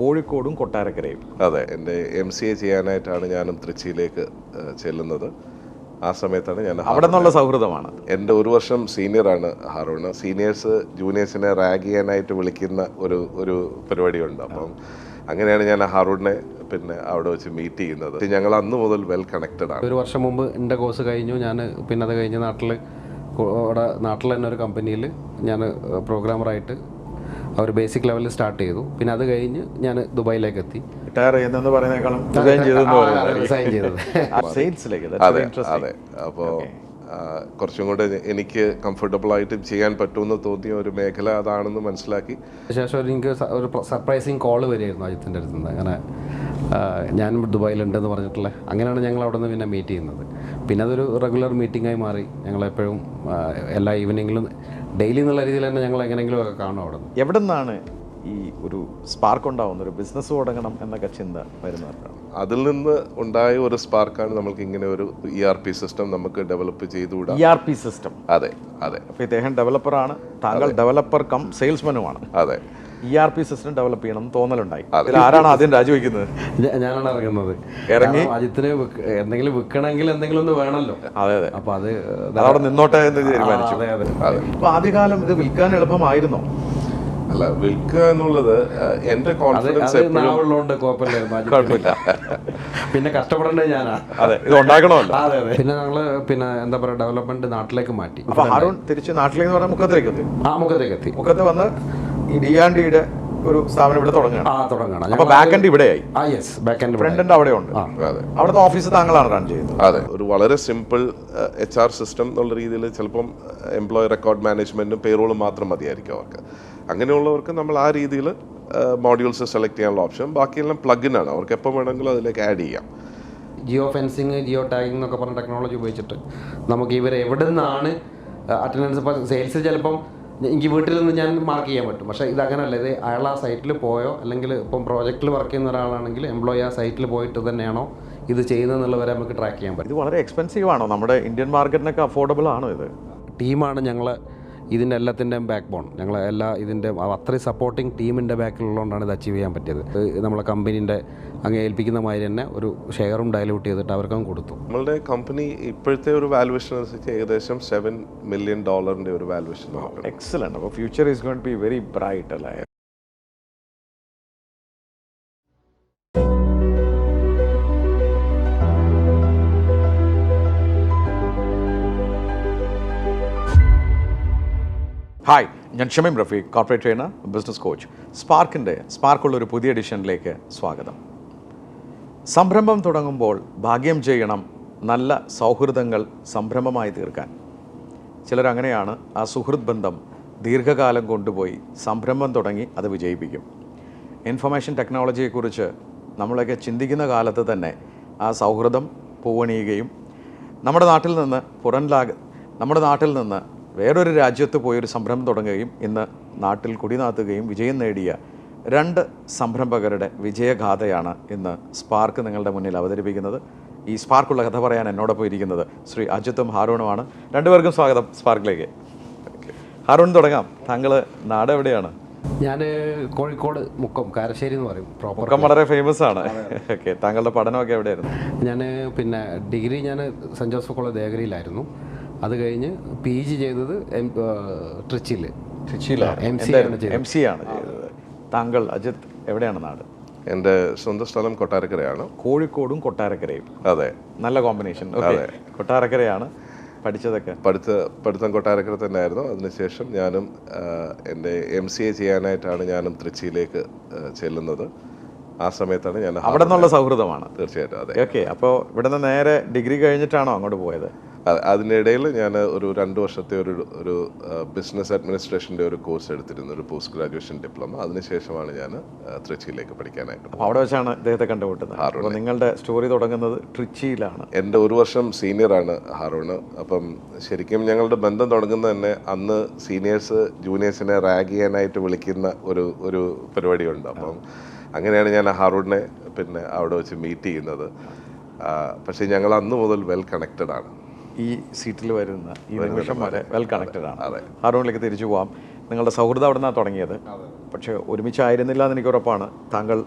കോഴിക്കോടും കൊട്ടാരക്കരയും. അതെ, എൻ്റെ MCA ചെയ്യാനായിട്ടാണ് ഞാനും തൃച്ചിയിലേക്ക് ചെല്ലുന്നത്. ആ സമയത്താണ് ഞാൻ അവിടെ നിന്നുള്ള സൗഹൃദമാണ്. എൻ്റെ ഒരു വർഷം സീനിയറാണ് ഹാറൂണ്. സീനിയേഴ്സ് ജൂനിയേഴ്സിനെ റാഗ് ചെയ്യാനായിട്ട് വിളിക്കുന്ന ഒരു പരിപാടിയുണ്ട്. അപ്പം അങ്ങനെയാണ് ഞാൻ ഹാറൂണിനെ പിന്നെ അവിടെ വെച്ച് മീറ്റ് ചെയ്യുന്നത്. ഞങ്ങൾ അന്ന് മുതൽ വെൽ കണക്റ്റഡ് ആണ്. ഒരു വർഷം മുമ്പ് എൻ്റെ കോഴ്സ് കഴിഞ്ഞു. ഞാൻ പിന്നെ അത് കഴിഞ്ഞ് നാട്ടിൽ തന്നെ ഒരു കമ്പനിയിൽ ഞാൻ പ്രോഗ്രാമറായിട്ട് അവർ ബേസിക് ലെവലിൽ സ്റ്റാർട്ട് ചെയ്തു. പിന്നെ അത് കഴിഞ്ഞ് ഞാൻ ദുബായിലേക്ക് എത്തി. റിട്ടയർ ചെയ്യുന്നതെന്ന് പറയുന്നേക്കാളും റിസൈൻ ചെയ്തത് സെയിൽസിലേക്ക്. അതെ അതെ. അപ്പോൾ കുറച്ചും കൂടെ എനിക്ക് കംഫർട്ടബിൾ ആയിട്ട് ചെയ്യാൻ പറ്റുമെന്ന് തോന്നിയ ഒരു മേഖല അതാണെന്ന് മനസ്സിലാക്കി. ശേഷം എനിക്ക് ഒരു സർപ്രൈസിങ് കോൾ വരികയായിരുന്നു അജിത്തിൻ്റെ അടുത്ത് നിന്ന്. അങ്ങനെ ഞാൻ ദുബായിലുണ്ടെന്ന് പറഞ്ഞിട്ടുള്ള. അങ്ങനെയാണ് ഞങ്ങൾ അവിടെ നിന്ന് പിന്നെ മീറ്റ് ചെയ്യുന്നത്. പിന്നെ അതൊരു റെഗുലർ മീറ്റിംഗായി മാറി. ഞങ്ങളെപ്പോഴും എല്ലാ ഈവനിങ്ങിലും ഡെയിലി എന്നുള്ള രീതിയിൽ തന്നെ ഞങ്ങൾ എങ്ങനെയെങ്കിലും ഒക്കെ കാണും അവിടെ നിന്ന്. എവിടെ നിന്നാണ് ഈ ഒരു സ്പാർക്ക് ഉണ്ടാവുന്ന ഒരു ബിസിനസ് തുടങ്ങണം എന്നൊക്കെ ചിന്ത വരുന്നത്? അതിൽ നിന്ന് ഉണ്ടായ ഒരു സ്പാർക്കാണ് നമ്മൾക്ക് ഇങ്ങനെ ഒരു ERP സിസ്റ്റം നമുക്ക് ഡെവലപ്പ് ചെയ്തുകൂടാ. ERP system. അതെ അതെ. അപ്പോൾ ഇദ്ദേഹം ഡെവലപ്പറാണ്, താങ്കൾ ഡെവലപ്പർ കം സെയിൽസ്മാനുമാണ്. അതെ. ERP സിസ്റ്റം ഡെവലപ്പ് ചെയ്യണം തോന്നലുണ്ടായി. അതിൽ ആരാണ് ആദ്യം രാജിവെക്കുന്നത്? ഞാനാണ് ഇറങ്ങുന്നത്. ഇറങ്ങി അജിത്തിന് എന്തെങ്കിലും വിൽക്കണമെങ്കിൽ എന്തെങ്കിലും ഒന്ന് വേണമല്ലോ. അതെ അതെ. അപ്പോൾ അത് അവിടെ നിന്നോട്ടെ എന്ന് തീരുമാനിച്ചു. അതെ അതെ. അപ്പോൾ ആദ്യകാലം ഇത് വിൽക്കാൻ എളുപ്പമായിരുന്നോ? അല്ല, വിൽക്കുക എന്നുള്ളത് എൻ്റെ കോൺഫിഡൻസ് നാവുള്ളതുകൊണ്ട് കുഴപ്പമില്ല. പിന്നെ കഷ്ടപ്പെടേണ്ടത് ഞാനാണ്. അതെ, ഇത് ഉണ്ടാക്കണമല്ലോ. അതെ അതെ. പിന്നെ ഞങ്ങള് എന്താ പറയുക, ഡെവലപ്മെന്റ് നാട്ടിലേക്ക് മാറ്റി. അപ്പൊ ഹാറൂൺ തിരിച്ച് നാട്ടിലേക്ക് പറഞ്ഞാൽ മുഖത്തേക്ക് എത്തി. മുഖത്തേക്ക് എത്തി. മുഖത്ത് വന്ന് ഈ D&Dയുടെ ഒരു സ്ഥാപനം ഇവിടെ തുടങ്ങണം. അപ്പൊ ബാക്ക് എൻഡ് ഇവിടെയായി. ബാക്ക് എൻഡ് ഫ്രണ്ട് എൻഡ് അവിടെ ഉണ്ട്. അവിടുത്തെ ഓഫീസ് താങ്കളാണ് റൺ ചെയ്യുന്നത്. അതെ. ഒരു വളരെ സിമ്പിൾ HR സിസ്റ്റം എന്നുള്ള രീതിയിൽ ചിലപ്പം എംപ്ലോയി റെക്കോർഡ് മാനേജ്മെന്റും പേറോളും മാത്രം മതിയായിരിക്കും അവർക്ക്. അങ്ങനെയുള്ളവർക്ക് നമ്മൾ ആ രീതിയിൽ മോഡ്യൂൾസ് സെലക്ട് ചെയ്യാനുള്ള ഓപ്ഷൻ, ബാക്കിയെല്ലാം പ്ലഗിൻ ആണ്. അവർക്ക് എപ്പോൾ വേണമെങ്കിലും അതിലേക്ക് ആഡ് ചെയ്യാം. ജിയോ ഫെൻസിങ്, ജിയോ ടാഗിംഗ് എന്നൊക്കെ പറഞ്ഞ ടെക്നോളജി ഉപയോഗിച്ചിട്ട് നമുക്ക് ഇവർ എവിടെ നിന്നാണ് അറ്റൻഡൻസ്. ഇപ്പോൾ സെയിൽസ് ചിലപ്പം എനിക്ക് വീട്ടിൽ നിന്ന് ഞാൻ മാർക്ക് ചെയ്യാൻ പറ്റും. പക്ഷേ ഇതങ്ങനെയല്ല. ഇത് അയാൾ ആ സൈറ്റിൽ പോയോ, അല്ലെങ്കിൽ ഇപ്പം പ്രോജക്റ്റിൽ വർക്ക് ചെയ്യുന്ന ഒരാളാണെങ്കിൽ എംപ്ലോയി ആ സൈറ്റിൽ പോയിട്ട് തന്നെയാണോ ഇത് ചെയ്യുന്നതെന്നുള്ളവരെ നമുക്ക് ട്രാക്ക് ചെയ്യാൻ പറ്റും. ഇത് വളരെ എക്സ്പെൻസീവ് ആണോ? നമ്മുടെ ഇന്ത്യൻ മാർക്കറ്റിനൊക്കെ അഫോർഡബിൾ ആണോ ഇത്? ടീമാണ് ഞങ്ങൾ ഇതിൻ്റെ എല്ലാത്തിൻ്റെയും ബാക്ക് ബോൺ. ഞങ്ങൾ ഇതിൻ്റെ അത്രയും സപ്പോർട്ടിങ് ടീമിൻ്റെ ബാക്കിലുള്ളതുകൊണ്ടാണ് ഇത് അച്ചീവ് ചെയ്യാൻ പറ്റിയത്. നമ്മളെ കമ്പനീൻ്റെ അങ്ങ് ഏൽപ്പിക്കുന്ന മാതിരി തന്നെ ഒരു ഷെയറും ഡയലൂട്ട് ചെയ്തിട്ട് അവർക്കും കൊടുത്തു. നമ്മളുടെ കമ്പനി ഇപ്പോഴത്തെ ഒരു വാല്യുവേഷൻ അനുസരിച്ച് ഏകദേശം $7 million ഒരു വാല്യുവേഷൻ. എക്സലന്റ്. അപ്പോൾ future is going to be very bright അല്ലേ? ഹായ്, ഞാൻ Shameem Rafeeq, corporate trainer, business coach. സ്പാർക്കുള്ള ഒരു പുതിയ എഡിഷനിലേക്ക് സ്വാഗതം. സംരംഭം തുടങ്ങുമ്പോൾ ഭാഗ്യം ചെയ്യണം നല്ല സൗഹൃദങ്ങൾ സംരംഭമായി തീർക്കാൻ. ചിലരങ്ങനെയാണ്. ആ സുഹൃത്ത് ബന്ധം ദീർഘകാലം കൊണ്ടുപോയി സംരംഭം തുടങ്ങി അത് വിജയിപ്പിക്കും. ഇൻഫർമേഷൻ ടെക്നോളജിയെക്കുറിച്ച് നമ്മളൊക്കെ ചിന്തിക്കുന്ന കാലത്ത് തന്നെ ആ സൗഹൃദം പൂവണിയുകയും നമ്മുടെ നാട്ടിൽ നിന്ന് വേറൊരു രാജ്യത്ത് പോയൊരു സംരംഭം തുടങ്ങുകയും ഇന്ന് നാട്ടിൽ കുടിനാത്തുകയും വിജയം നേടിയ 2 സംരംഭകരുടെ വിജയഗാഥയാണ് ഇന്ന് സ്പാർക്ക് നിങ്ങളുടെ മുന്നിൽ അവതരിപ്പിക്കുന്നത്. ഈ സ്പാർക്കുള്ള കഥ പറയാൻ എന്നോടൊപ്പം ഇരിക്കുന്നത് ശ്രീ അജിത്തും ഹാറൂണുമാണ്. രണ്ടുപേർക്കും സ്വാഗതം സ്പാർക്കിലേക്ക്. ഹാറൂൺ, തുടങ്ങാം. താങ്കൾ നാട് എവിടെയാണ്? ഞാൻ കോഴിക്കോട് മുക്കം, കാരശ്ശേരി എന്ന് പറയും. മുക്കം വളരെ ഫേമസ് ആണ്. ഓക്കെ. താങ്കളുടെ പഠനമൊക്കെ എവിടെയായിരുന്നു? ഞാൻ പിന്നെ ഡിഗ്രി ഞാൻ സെൻറ്റ് ജോസഫ് കോളേജ് ദേഗരിയിലായിരുന്നു. അത് കഴിഞ്ഞ് PG ചെയ്തത് ട്രിച്ചിയിലാണ്. MC ആണ് ചെയ്തത്. താങ്കൾ അജിത്ത് എവിടെയാണ് നാട്? എൻ്റെ സ്വന്തം സ്ഥലം കൊട്ടാരക്കരയാണ്. കോഴിക്കോടും കൊട്ടാരക്കരയും. അതെ, നല്ല കോമ്പിനേഷൻ. അതെ. കൊട്ടാരക്കരയാണ് പഠിച്ചതൊക്കെ? പഠിത്തം കൊട്ടാരക്കര തന്നെ ആയിരുന്നു. അതിനുശേഷം ഞാനും എൻ്റെ MCA ചെയ്യാനായിട്ടാണ് ഞാനും തൃച്ചിയിലേക്ക് ചെല്ലുന്നത്. ആ സമയത്താണ് ഞാൻ അവിടെ നിന്നുള്ള സൗഹൃദമാണ്. തീർച്ചയായിട്ടും. അതെ. ഓക്കെ. അപ്പോൾ ഇവിടെ നിന്ന് നേരെ ഡിഗ്രി കഴിഞ്ഞിട്ടാണോ അങ്ങോട്ട് പോയത്? അതിനിടയിൽ ഞാൻ ഒരു 2 വർഷത്തെ ഒരു ബിസിനസ് അഡ്മിനിസ്ട്രേഷൻ്റെ ഒരു കോഴ്സ് എടുത്തിരുന്നു, ഒരു പോസ്റ്റ് ഗ്രാജുവേഷൻ ഡിപ്ലോമ. അതിനുശേഷമാണ് ഞാൻ തൃച്ചിയിലേക്ക് പഠിക്കാനായിട്ട്. അപ്പോൾ അവിടെ വെച്ചാണ് ഇദ്ദേഹത്തെ കണ്ടുമുട്ടുന്നത്. അപ്പോൾ നിങ്ങളുടെ സ്റ്റോറി തുടങ്ങുന്നത് ട്രിച്ചിയിലാണ്. എൻ്റെ ഒരു വർഷം സീനിയറാണ് ഹാറൂണ്. അപ്പം ശരിക്കും ഞങ്ങളുടെ ബന്ധം തുടങ്ങുന്നത് തന്നെ അന്ന് സീനിയേഴ്സ് ജൂനിയേഴ്സിനെ റാഗ് ചെയ്യാനായിട്ട് വിളിക്കുന്ന ഒരു പരിപാടിയുണ്ട്. അപ്പം അങ്ങനെയാണ് ഞാൻ ഹാറൂണിനെ പിന്നെ അവിടെ വെച്ച് മീറ്റ് ചെയ്യുന്നത്. പക്ഷേ ഞങ്ങൾ അന്ന് മുതൽ വെൽ കണക്റ്റഡ് ആണ്. ഈ സീറ്റിൽ വരുന്ന ഈ നിമിഷം വരെ വെൽ കണക്റ്റഡ് ആണ്. അതെ. ഹാറൂണിലേക്ക് തിരിച്ചു പോവാം. നിങ്ങളുടെ സൗഹൃദം അവിടെ നിന്നാണ് തുടങ്ങിയത്. പക്ഷേ ഒരുമിച്ചായിരുന്നില്ല എന്ന് എനിക്ക് ഉറപ്പാണ്. താങ്കൾ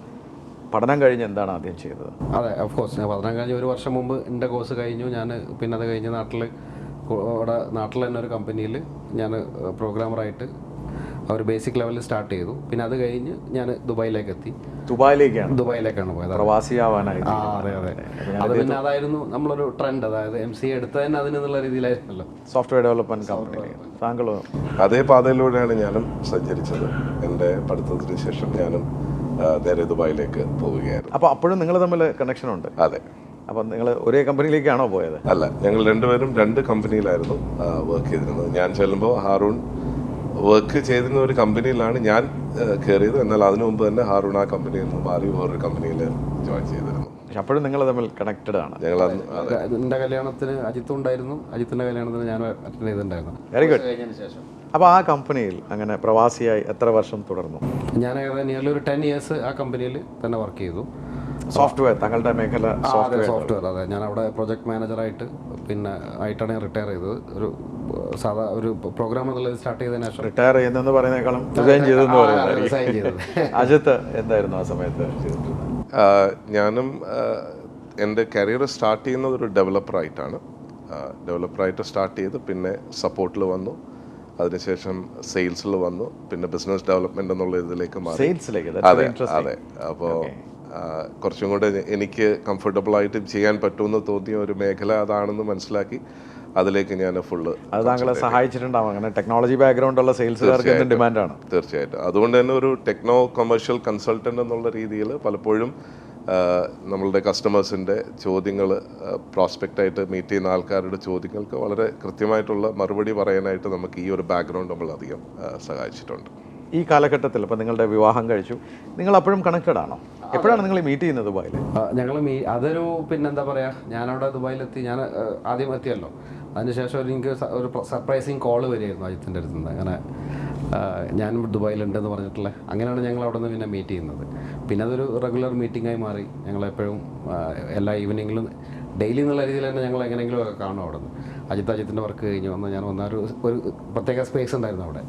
പഠനം കഴിഞ്ഞ് എന്താണ് ആദ്യം ചെയ്തത്? അതെ, ഓഫ് കോഴ്സ്. ഞാൻ പഠനം കഴിഞ്ഞ് 1 വർഷം മുമ്പ് എൻ്റെ കോഴ്സ് കഴിഞ്ഞു. ഞാൻ പിന്നെ അത് കഴിഞ്ഞ് നാട്ടിൽ തന്നെ ഒരു കമ്പനിയിൽ ഞാൻ പ്രോഗ്രാമറായിട്ട് അവർ ബേസിക് ലെവലിൽ സ്റ്റാർട്ട് ചെയ്തു. പിന്നെ അത് കഴിഞ്ഞ് ഞാൻ ദുബായിലേക്ക് എത്തി. ദുബായിലേക്കാണ് പോയത്, പ്രവാസിയാവാനായി. അതെ. അത് പിന്നെ അതായിരുന്നു നമ്മളൊരു ട്രെൻഡ്. അതായത് MCA എടുത്തത് തന്നെ അതിനുള്ള രീതിയിലായിരുന്നല്ലോ. Software development company. താങ്കൾ അതേ പാതയിലൂടെയാണ് ഞാനും സഞ്ചരിച്ചത്. എൻ്റെ പഠിത്തത്തിന് ശേഷം ഞാനും നേരെ ദുബായിലേക്ക് പോവുകയായിരുന്നു. അപ്പോൾ അപ്പോഴും നിങ്ങൾ തമ്മിൽ കണക്ഷൻ ഉണ്ട്? അതെ. അപ്പം നിങ്ങൾ ഒരേ കമ്പനിയിലേക്കാണോ പോയത്? അല്ല, ഞങ്ങൾ രണ്ടുപേരും 2 കമ്പനിയിലായിരുന്നു വർക്ക് ചെയ്തിരുന്നത്. ഞാൻ ചെല്ലുമ്പോൾ ഹാറൂൺ വർക്ക് ചെയ്തിരുന്ന ഒരു കമ്പനിയിലാണ് ഞാൻ കയറിയത്. എന്നാൽ അതിനു മുമ്പ് തന്നെ ഹാറൂൺ ആ കമ്പനിയിൽ നിന്ന് മാറി വേറൊരു കമ്പനിയിൽ ജോയിൻ ചെയ്തിരുന്നു. അപ്പോഴും നിങ്ങൾ തമ്മിൽ കണക്റ്റഡ് ആണ്. ഞങ്ങൾ എൻ്റെ കല്യാണത്തിന് അജിത്തും ഉണ്ടായിരുന്നു. അജിത്തിൻ്റെ കല്യാണത്തിന് ഞാൻ അറ്റൻഡ് ചെയ്തിട്ടുണ്ടായിരുന്നു. Very good. അപ്പോൾ ആ കമ്പനിയിൽ അങ്ങനെ പ്രവാസിയായി എത്ര വർഷം തുടർന്നു? ഞാൻ നിയർലി ഒരു 10 years ആ കമ്പനിയിൽ തന്നെ വർക്ക് ചെയ്തു. സോഫ്റ്റ്വെയർ, താങ്കളുടെ മേഖല സോഫ്റ്റ്വെയർ. അതെ, ഞാൻ അവിടെ പ്രൊജക്ട് മാനേജറായിട്ട് ആയിട്ടാണ് ഞാൻ റിട്ടയർ ചെയ്തത്. ഒരു പ്രോഗ്രാം എന്നുള്ളത് സ്റ്റാർട്ട് ചെയ്തതിനു ശേഷം. റിട്ടയർ ചെയ്യുന്നതെന്ന് പറയുന്നേക്കാളും റിസൈൻ ചെയ്തെന്ന് പറയുന്നത്. അജിത്ത് എന്തായിരുന്നു ആ സമയത്ത് ചെയ്തിട്ടുള്ളത്? ഞാനും എൻ്റെ കരിയർ സ്റ്റാർട്ട് ചെയ്യുന്നത് ഒരു ഡെവലപ്പറായിട്ടാണ്. ഡെവലപ്പറായിട്ട് സ്റ്റാർട്ട് ചെയ്ത് പിന്നെ സപ്പോർട്ടിൽ വന്നു. അതിനുശേഷം സെയിൽസിൽ വന്നു. പിന്നെ ബിസിനസ് ഡെവലപ്മെന്റ് എന്നുള്ള ഇതിലേക്ക് മാറി. അതെ. അപ്പോൾ കുറച്ചും കൂടെ എനിക്ക് കംഫർട്ടബിൾ ആയിട്ട് ചെയ്യാൻ പറ്റുമെന്ന് തോന്നിയ ഒരു മേഖല അതാണെന്ന് മനസ്സിലാക്കി അതിലേക്ക് ഞാൻ ഫുള്ള്. അത് താങ്കളെ സഹായിച്ചിട്ടുണ്ടാവും. അങ്ങനെ ടെക്നോളജി ബാക്ക്ഗ്രൗണ്ട് ഉള്ള സെയിൽസുകാർക്ക് ഡിമാൻഡാണ്. തീർച്ചയായിട്ടും. അതുകൊണ്ട് തന്നെ ഒരു ടെക്നോ കൊമേഴ്ഷ്യൽ കൺസൾട്ടന്റ് എന്നുള്ള രീതിയിൽ പലപ്പോഴും നമ്മളുടെ കസ്റ്റമേഴ്സിൻ്റെ ചോദ്യങ്ങൾ, പ്രോസ്പെക്റ്റായിട്ട് മീറ്റ് ചെയ്യുന്ന ആൾക്കാരുടെ ചോദ്യങ്ങൾക്ക് വളരെ കൃത്യമായിട്ടുള്ള മറുപടി പറയാനായിട്ട് നമുക്ക് ഈ ഒരു ബാക്ക്ഗ്രൗണ്ട് നമ്മൾ അധികം സഹായിച്ചിട്ടുണ്ട്. ഈ കാലഘട്ടത്തിൽ ഇപ്പോൾ നിങ്ങളുടെ വിവാഹം കഴിച്ചു, നിങ്ങൾ അപ്പോഴും കണക്റ്റഡ് ആണോ? എപ്പോഴാണ് നിങ്ങൾ മീറ്റ് ചെയ്യുന്നത് ദുബായിൽ? ഞങ്ങൾ അതൊരു പിന്നെന്താ പറയുക, ഞാനവിടെ ദുബായിലെത്തി. ഞാൻ ആദ്യം എത്തിയല്ലോ. അതിനുശേഷം എനിക്ക് ഒരു സർപ്രൈസിങ് കോള് വരികയായിരുന്നു അജിത്തിൻ്റെ അടുത്ത് നിന്ന്. അങ്ങനെ ഞാൻ ദുബായിലുണ്ടെന്ന് പറഞ്ഞിട്ടുള്ള. അങ്ങനെയാണ് ഞങ്ങൾ അവിടെ നിന്ന് പിന്നെ മീറ്റ് ചെയ്യുന്നത്. പിന്നെ അതൊരു റെഗുലർ മീറ്റിംഗായി മാറി. ഞങ്ങളെപ്പോഴും എല്ലാ ഈവനിങ്ങിലും ഡെയിലി എന്നുള്ള രീതിയിൽ തന്നെ ഞങ്ങൾ എങ്ങനെയെങ്കിലും ഒക്കെ കാണും. അവിടെ നിന്ന് അജിത്തിൻ്റെ വർക്ക് കഴിഞ്ഞ് വന്ന് ഞാൻ വന്ന ഒരു പ്രത്യേക സ്പേസ് ഉണ്ടായിരുന്നു അവിടെ,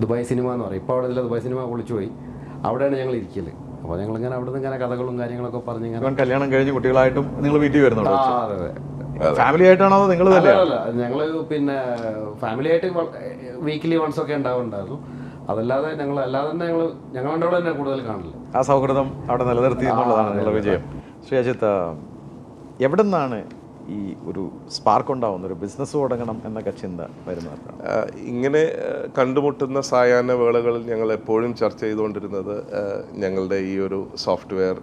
ദുബായ് സിനിമ എന്ന് പറയും. ഇപ്പോൾ അവിടെ ഇതിൽ ദുബായ് സിനിമ പൊളിച്ചു പോയി. അവിടെയാണ് ഞങ്ങൾ ഇരിക്കൽ. അപ്പോൾ ഞങ്ങളിങ്ങനെ അവിടെ നിന്ന് ഇങ്ങനെ കഥകളും കാര്യങ്ങളൊക്കെ പറഞ്ഞ് ഇങ്ങനെ. കല്യാണം കഴിഞ്ഞ് കുട്ടികളായിട്ടും നിങ്ങൾ വീട്ടിൽ വരുന്നുണ്ടോ? അതെ. ഫാമിലി ആയിട്ടാണോ നിങ്ങൾ തന്നെ? അല്ല, ഞങ്ങൾ പിന്നെ ഫാമിലി ആയിട്ട് വീക്കിലി വൺസ് ഒക്കെ ഉണ്ടാവുന്നുണ്ടായിരുന്നു. അതല്ലാതെ അല്ലാതെ തന്നെ ഞങ്ങൾ അവിടെ തന്നെ കൂടുതൽ കാണില്ല. ആ സൗഹൃദം അവിടെ നിലനിർത്തി എന്നുള്ളതാണ് നിങ്ങളുടെ വിജയം. ശ്രീ അജിത്ത്, എവിടെ നിന്നാണ് ഈ ഒരു സ്പാർക്ക് ഉണ്ടാവുന്ന ഒരു ബിസിനസ് തുടങ്ങണം എന്നൊക്കെ ചിന്ത വരുന്നത്? ഇങ്ങനെ കണ്ടുമുട്ടുന്ന സായാഹ്ന വേളകളിൽ ഞങ്ങൾ എപ്പോഴും ചർച്ച ചെയ്തുകൊണ്ടിരുന്നത് ഞങ്ങളുടെ ഈ ഒരു സോഫ്റ്റ്വെയർ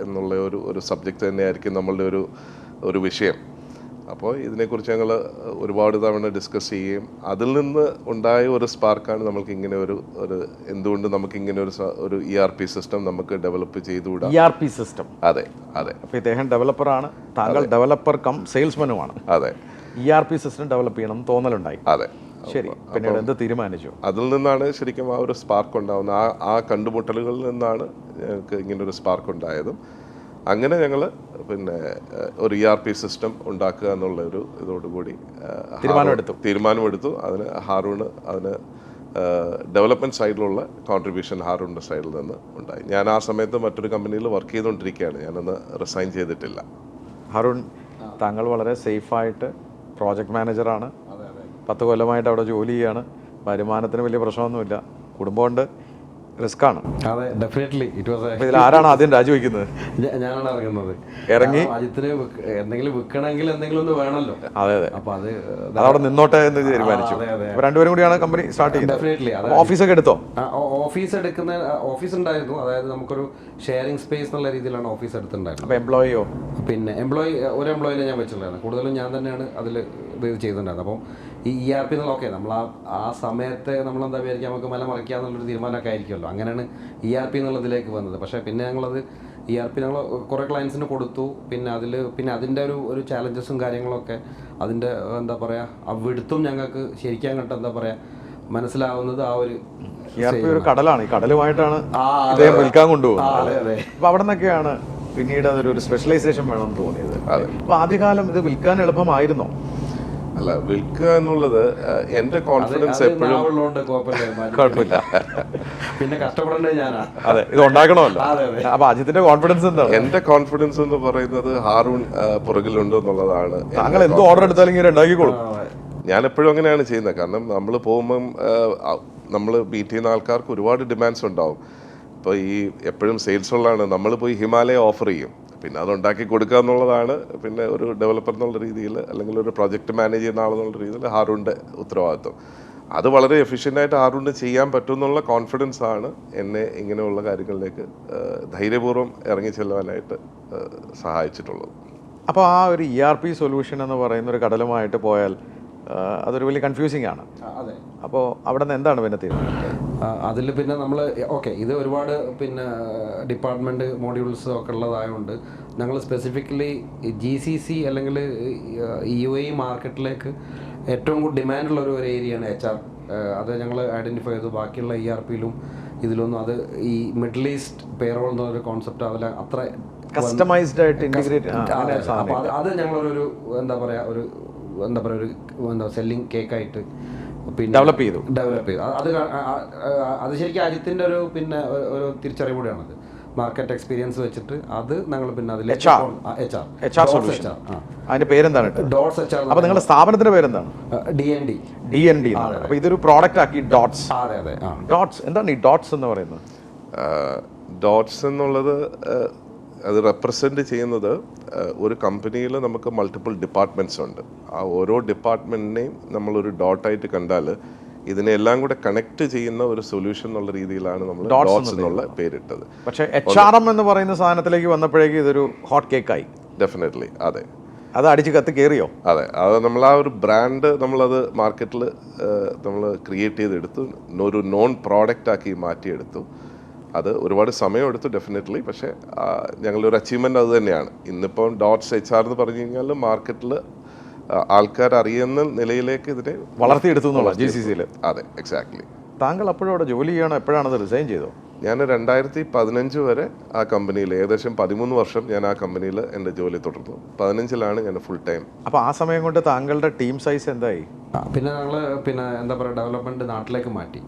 എന്നുള്ള ഒരു സബ്ജക്റ്റ് തന്നെയായിരിക്കും നമ്മളുടെ ഒരു വിഷയം. അപ്പോൾ ഇതിനെക്കുറിച്ച് ഞങ്ങൾ ഒരുപാട് തവണ ഡിസ്കസ് ചെയ്യുകയും അതിൽ നിന്ന് ഉണ്ടായ ഒരു സ്പാർക്കാണ് നമ്മൾക്ക് ഇങ്ങനെ ഒരു എന്തുകൊണ്ട് നമുക്കിങ്ങനെ ഒരു ERP സിസ്റ്റം നമുക്ക് ഡെവലപ്പ് ചെയ്തുകൂടാ. ERP system? അതെ. അപ്പോൾ ഇദ്ദേഹം ഡെവലപ്പറാണ്, താങ്കൾ ഡെവലപ്പർ കം സെയിൽസ്മാനുമാണ്. അതെ. ERP സിസ്റ്റം ഡെവലപ്പ് ചെയ്യണം തോന്നലുണ്ടായി. അതെ. ശരി, പിന്നീട് എന്ത് തീരുമാനിച്ചു? അതിൽ നിന്നാണ് ശരിക്കും ആ ഒരു സ്പാർക്ക് ഉണ്ടാകുന്നത്. ആ കണ്ടുമുട്ടലുകളിൽ നിന്നാണ് ഞങ്ങൾക്ക് ഇങ്ങനൊരു സ്പാർക്ക് ഉണ്ടായതും. അങ്ങനെ ഞങ്ങൾ പിന്നെ ഒരു ERP സിസ്റ്റം ഉണ്ടാക്കുക എന്നുള്ള ഒരു ഇതോടുകൂടി തീരുമാനമെടുത്തു. അതിന് ഹാറൂണ് ഡെവലപ്മെൻറ്റ് സൈഡിലുള്ള കോൺട്രിബ്യൂഷൻ ഹാറൂണിൻ്റെ സൈഡിൽ നിന്ന് ഉണ്ടായി. ഞാൻ ആ സമയത്ത് മറ്റൊരു കമ്പനിയിൽ വർക്ക് ചെയ്തുകൊണ്ടിരിക്കുകയാണ്. ഞാനന്ന് റിസൈൻ ചെയ്തിട്ടില്ല. ഹാറൂൺ, താങ്കൾ വളരെ സേഫായിട്ട് പ്രോജക്റ്റ് മാനേജറാണ്, 10 കൊല്ലമായിട്ട് അവിടെ ജോലി ചെയ്യാണ്, വരുമാനത്തിന് വലിയ പ്രശ്നമൊന്നുമില്ല, കുടുംബമുണ്ട്, റിസ്ക്കാണ്. അതെ, ഡെഫിനറ്റ്ലി. ഇതിൽ ആരാണ് ആദ്യം രാജിവെക്കുന്നത്? ഞാനാണ് ഇറങ്ങുന്നത്. ഇറങ്ങി അജിത്തിന് എന്തെങ്കിലും വിൽക്കണമെങ്കിൽ എന്തെങ്കിലും ഒന്ന് വേണമല്ലോ. അതെ. അപ്പൊ അതവിടെ നിന്നോട്ടെ എന്ന് തീരുമാനിച്ചു. രണ്ടുപേരും കൂടിയാണ് കമ്പനി സ്റ്റാർട്ട് ചെയ്യുന്നത്. ഡെഫിനറ്റ്ലി. ഓഫീസൊക്കെ എടുത്തോ? ഓഫീസ് ഉണ്ടായിരുന്നു. അതായത് നമുക്കൊരു ഷെയറിംഗ് സ്പേസ് എന്നുള്ള രീതിയിലാണ് ഓഫീസ് എടുത്തിട്ടുണ്ടായിരുന്നത്. അപ്പോൾ എംപ്ലോയിയോ? പിന്നെ ഒരു എംപ്ലോയിനെ ഞാൻ വെച്ചിട്ടുണ്ടായിരുന്നു. കൂടുതലും ഞാൻ തന്നെയാണ് അതിൽ ഇത് ചെയ്തിട്ടുണ്ടായിരുന്നത്. അപ്പം ഈ ERP എന്നുള്ള നമ്മൾ ആ സമയത്ത് നമ്മളെന്താ വിചാരിക്കുക, നമുക്ക് മറിക്കുക എന്നുള്ളൊരു തീരുമാനമൊക്കെ ആയിരിക്കുമല്ലോ. അങ്ങനെയാണ് ERP എന്നുള്ളതിലേക്ക് വന്നത്. പക്ഷേ പിന്നെ ഞങ്ങളത് ERP ഞങ്ങൾ കുറേ ക്ലയൻസിന് കൊടുത്തു. പിന്നെ അതിൻ്റെ ഒരു ചാലഞ്ചസും കാര്യങ്ങളൊക്കെ അതിൻ്റെ എന്താ പറയുക, ആ വിടുത്തും ഞങ്ങൾക്ക് ശരിക്കും അങ്ങോട്ട് എന്താ പറയുക മനസ്സിലാവുന്നത്. ആ ഒരു ERP ഒരു കടലാണ്. ഈ കടലുമായിട്ടാണ് ഇദ്ദേഹം വിൽക്കാൻ കൊണ്ടുപോകുന്നത്. അപ്പോൾ അവിടെ നിന്നൊക്കെയാണ് പിന്നീട് അതൊരു സ്പെഷ്യലൈസേഷൻ വേണമെന്ന് തോന്നിയത്. അപ്പോൾ ആദ്യകാലം ഇത് വിൽക്കാൻ എളുപ്പമായിരുന്നോ? അല്ല, വിൽക്കുക എന്നുള്ളത് എൻ്റെ കോൺഫിഡൻസ് എപ്പോഴും കുഴപ്പമില്ല. പിന്നെ കഷ്ടപ്പെടേണ്ടത് ഞാനാ. അതെ, ഇത് ഉണ്ടാക്കണമല്ലോ. അപ്പൊ അജിത്തിന്റെ കോൺഫിഡൻസ് എന്താണ്? എൻ്റെ കോൺഫിഡൻസ് എന്ന് പറയുന്നത് ഹാറൂൺ പുറകിലുണ്ട് എന്നുള്ളതാണ്. താങ്കൾ എന്ത് ഓർഡർ എടുത്താലും ഇങ്ങനെ ഉണ്ടാക്കിക്കോളും. ഞാൻ എപ്പോഴും അങ്ങനെയാണ് ചെയ്യുന്നത്. കാരണം നമ്മൾ പോകുമ്പം നമ്മൾ മീറ്റ് ചെയ്യുന്ന ആൾക്കാർക്ക് ഒരുപാട് ഡിമാൻഡ്സ് ഉണ്ടാവും. ഇപ്പോൾ ഈ എപ്പോഴും സെയിൽസ് ഉള്ളതാണ്, നമ്മൾ പോയി ഹിമാലയ ഓഫർ ചെയ്യും, പിന്നെ അത് ഉണ്ടാക്കി കൊടുക്കുക എന്നുള്ളതാണ് പിന്നെ ഒരു ഡെവലപ്പർ എന്നുള്ള രീതിയിൽ അല്ലെങ്കിൽ ഒരു പ്രൊജക്റ്റ് മാനേജ് ചെയ്യുന്ന ആളെന്നുള്ള രീതിയിൽ ഹാറൂണിൻ്റെ ഉത്തരവാദിത്വം. അത് വളരെ എഫിഷ്യൻ്റായിട്ട് ഹാറൂണിന് ചെയ്യാൻ പറ്റും എന്നുള്ള കോൺഫിഡൻസ് ആണ് എന്നെ ഇങ്ങനെയുള്ള കാര്യങ്ങളിലേക്ക് ധൈര്യപൂർവ്വം ഇറങ്ങി ചെല്ലുവാനായിട്ട് സഹായിച്ചിട്ടുള്ളത്. അപ്പോൾ ആ ഒരു ERP സൊല്യൂഷൻ എന്ന് പറയുന്ന ഒരു കടലുമായിട്ട് പോയാൽ അതൊരു വലിയ കൺഫ്യൂസിങ് ആണ്. അതെ. അപ്പോൾ അവിടെ നിന്ന് എന്താണ് പിന്നെ തീരുമാനം? അതിൽ പിന്നെ നമ്മൾ ഇത് ഒരുപാട് പിന്നെ ഡിപ്പാർട്ട്മെൻറ്റ് മോഡ്യൂൾസ് ഒക്കെ ഉള്ളതായതുകൊണ്ട് ഞങ്ങൾ സ്പെസിഫിക്കലി GCC അല്ലെങ്കിൽ UAE മാർക്കറ്റിലേക്ക് ഏറ്റവും കൂടുതൽ ഡിമാൻഡുള്ള ഒരു ഏരിയയാണ് HR. അത് ഞങ്ങൾ ഐഡൻറ്റിഫൈ ചെയ്തു. ബാക്കിയുള്ള ERPയിലും ഇതിലൊന്നും അത് ഈ മിഡിൽ ഈസ്റ്റ് പേറോൾ എന്നൊരു കോൺസെപ്റ്റ് അതിൽ അത്ര കസ്റ്റമൈസ്ഡ് ആയിട്ട് ഇൻറ്റിഗ്രേറ്റ്. അപ്പോൾ അത് ഞങ്ങളൊരു ഒരു സെല്ലിംഗ് കേക്കായിട്ട് പിന്നെ ഡെവലപ്പ് ചെയ്തു. അത് ശരിക്കും അജിത്തിൻ്റെ ഒരു പിന്നെ ഒരു തിരിച്ചറിവ് കൂടെയാണത്. മാർക്കറ്റ് എക്സ്പീരിയൻസ് വെച്ചിട്ട് അത് ഞങ്ങൾ പിന്നെ അതിലേക്ക് HR സൊല്യൂഷൻ. അതിന്റെ പേരെന്താണ്? Dots HR. അപ്പോൾ നിങ്ങളുടെ സ്ഥാപനത്തിന്റെ പേരെന്താണ്? DND. അപ്പോൾ ഇതൊരു പ്രോഡക്റ്റ് ആക്കി ഡോട്ട്സ്. അതെ അതെ. ഡോട്ട്സ് എന്താണ് ഈ ഡോട്ട്സ് എന്ന് പറയുന്നത്? ഡോട്ട്സ് എന്നുള്ളത് അത് റെപ്രസെൻ്റ് ചെയ്യുന്നത് ഒരു കമ്പനിയിൽ നമുക്ക് മൾട്ടിപ്പിൾ ഡിപ്പാർട്ട്മെൻറ്റ്സ് ഉണ്ട്. ആ ഓരോ ഡിപ്പാർട്ട്മെൻറ്റിനെയും നമ്മളൊരു ഡോട്ടായിട്ട് കണ്ടാൽ ഇതിനെല്ലാം കൂടെ കണക്ട് ചെയ്യുന്ന ഒരു സൊല്യൂഷൻ എന്നുള്ള രീതിയിലാണ് നമ്മൾ ഡോട്ട്സ് എന്നുള്ള പേരിട്ടത്. പക്ഷേ HRM എന്ന് പറയുന്ന സാധനത്തിലേക്ക് വന്നപ്പോഴേക്കും ഇതൊരു ഹോട്ട് കേക്കായി. ഡെഫിനറ്റ്ലി. അതെ, അത് അടിച്ച് കത്ത് കയറിയോ? അതെ, അത് നമ്മൾ ആ ഒരു ബ്രാൻഡ് നമ്മളത് മാർക്കറ്റിൽ നമ്മൾ ക്രിയേറ്റ് ചെയ്തെടുത്തു, ഒരു നോൺ പ്രോഡക്റ്റ് ആക്കി മാറ്റിയെടുത്തു. അത് ഒരുപാട് സമയമെടുത്തു ഡെഫിനറ്റ്ലി. പക്ഷേ ഞങ്ങളുടെ ഒരു അച്ചീവ്മെൻ്റ് അത് തന്നെയാണ്. ഇന്നിപ്പം ഡോട്ട്സ് HR എന്ന് പറഞ്ഞു കഴിഞ്ഞാൽ മാർക്കറ്റിൽ ആൾക്കാർ അറിയുന്ന നിലയിലേക്ക് ഇതിനെ വളർത്തിയെടുത്തു എന്നുള്ളത് GCCയിൽ. അതെ, എക്സാക്ട്ലി. താങ്കൾ അപ്പോഴും അവിടെ ജോലി ചെയ്യണോ? എപ്പോഴാണത് റിസൈൻ ചെയ്തോ? ഞാൻ 2015 വരെ ആ കമ്പനിയിൽ, ഏകദേശം 13 വർഷം ഞാൻ ആ കമ്പനിയിൽ എൻ്റെ ജോലി തുടർന്നു. 15-ലാണ് ഞാൻ ഫുൾ ടൈം. അപ്പോൾ ആ സമയം കൊണ്ട് താങ്കളുടെ ടീം സൈസ് എന്തായി? പിന്നെ ഞങ്ങൾ പിന്നെ എന്താ പറയുക, ഡെവലപ്മെൻറ്റ് നാട്ടിലേക്ക് മാറ്റി.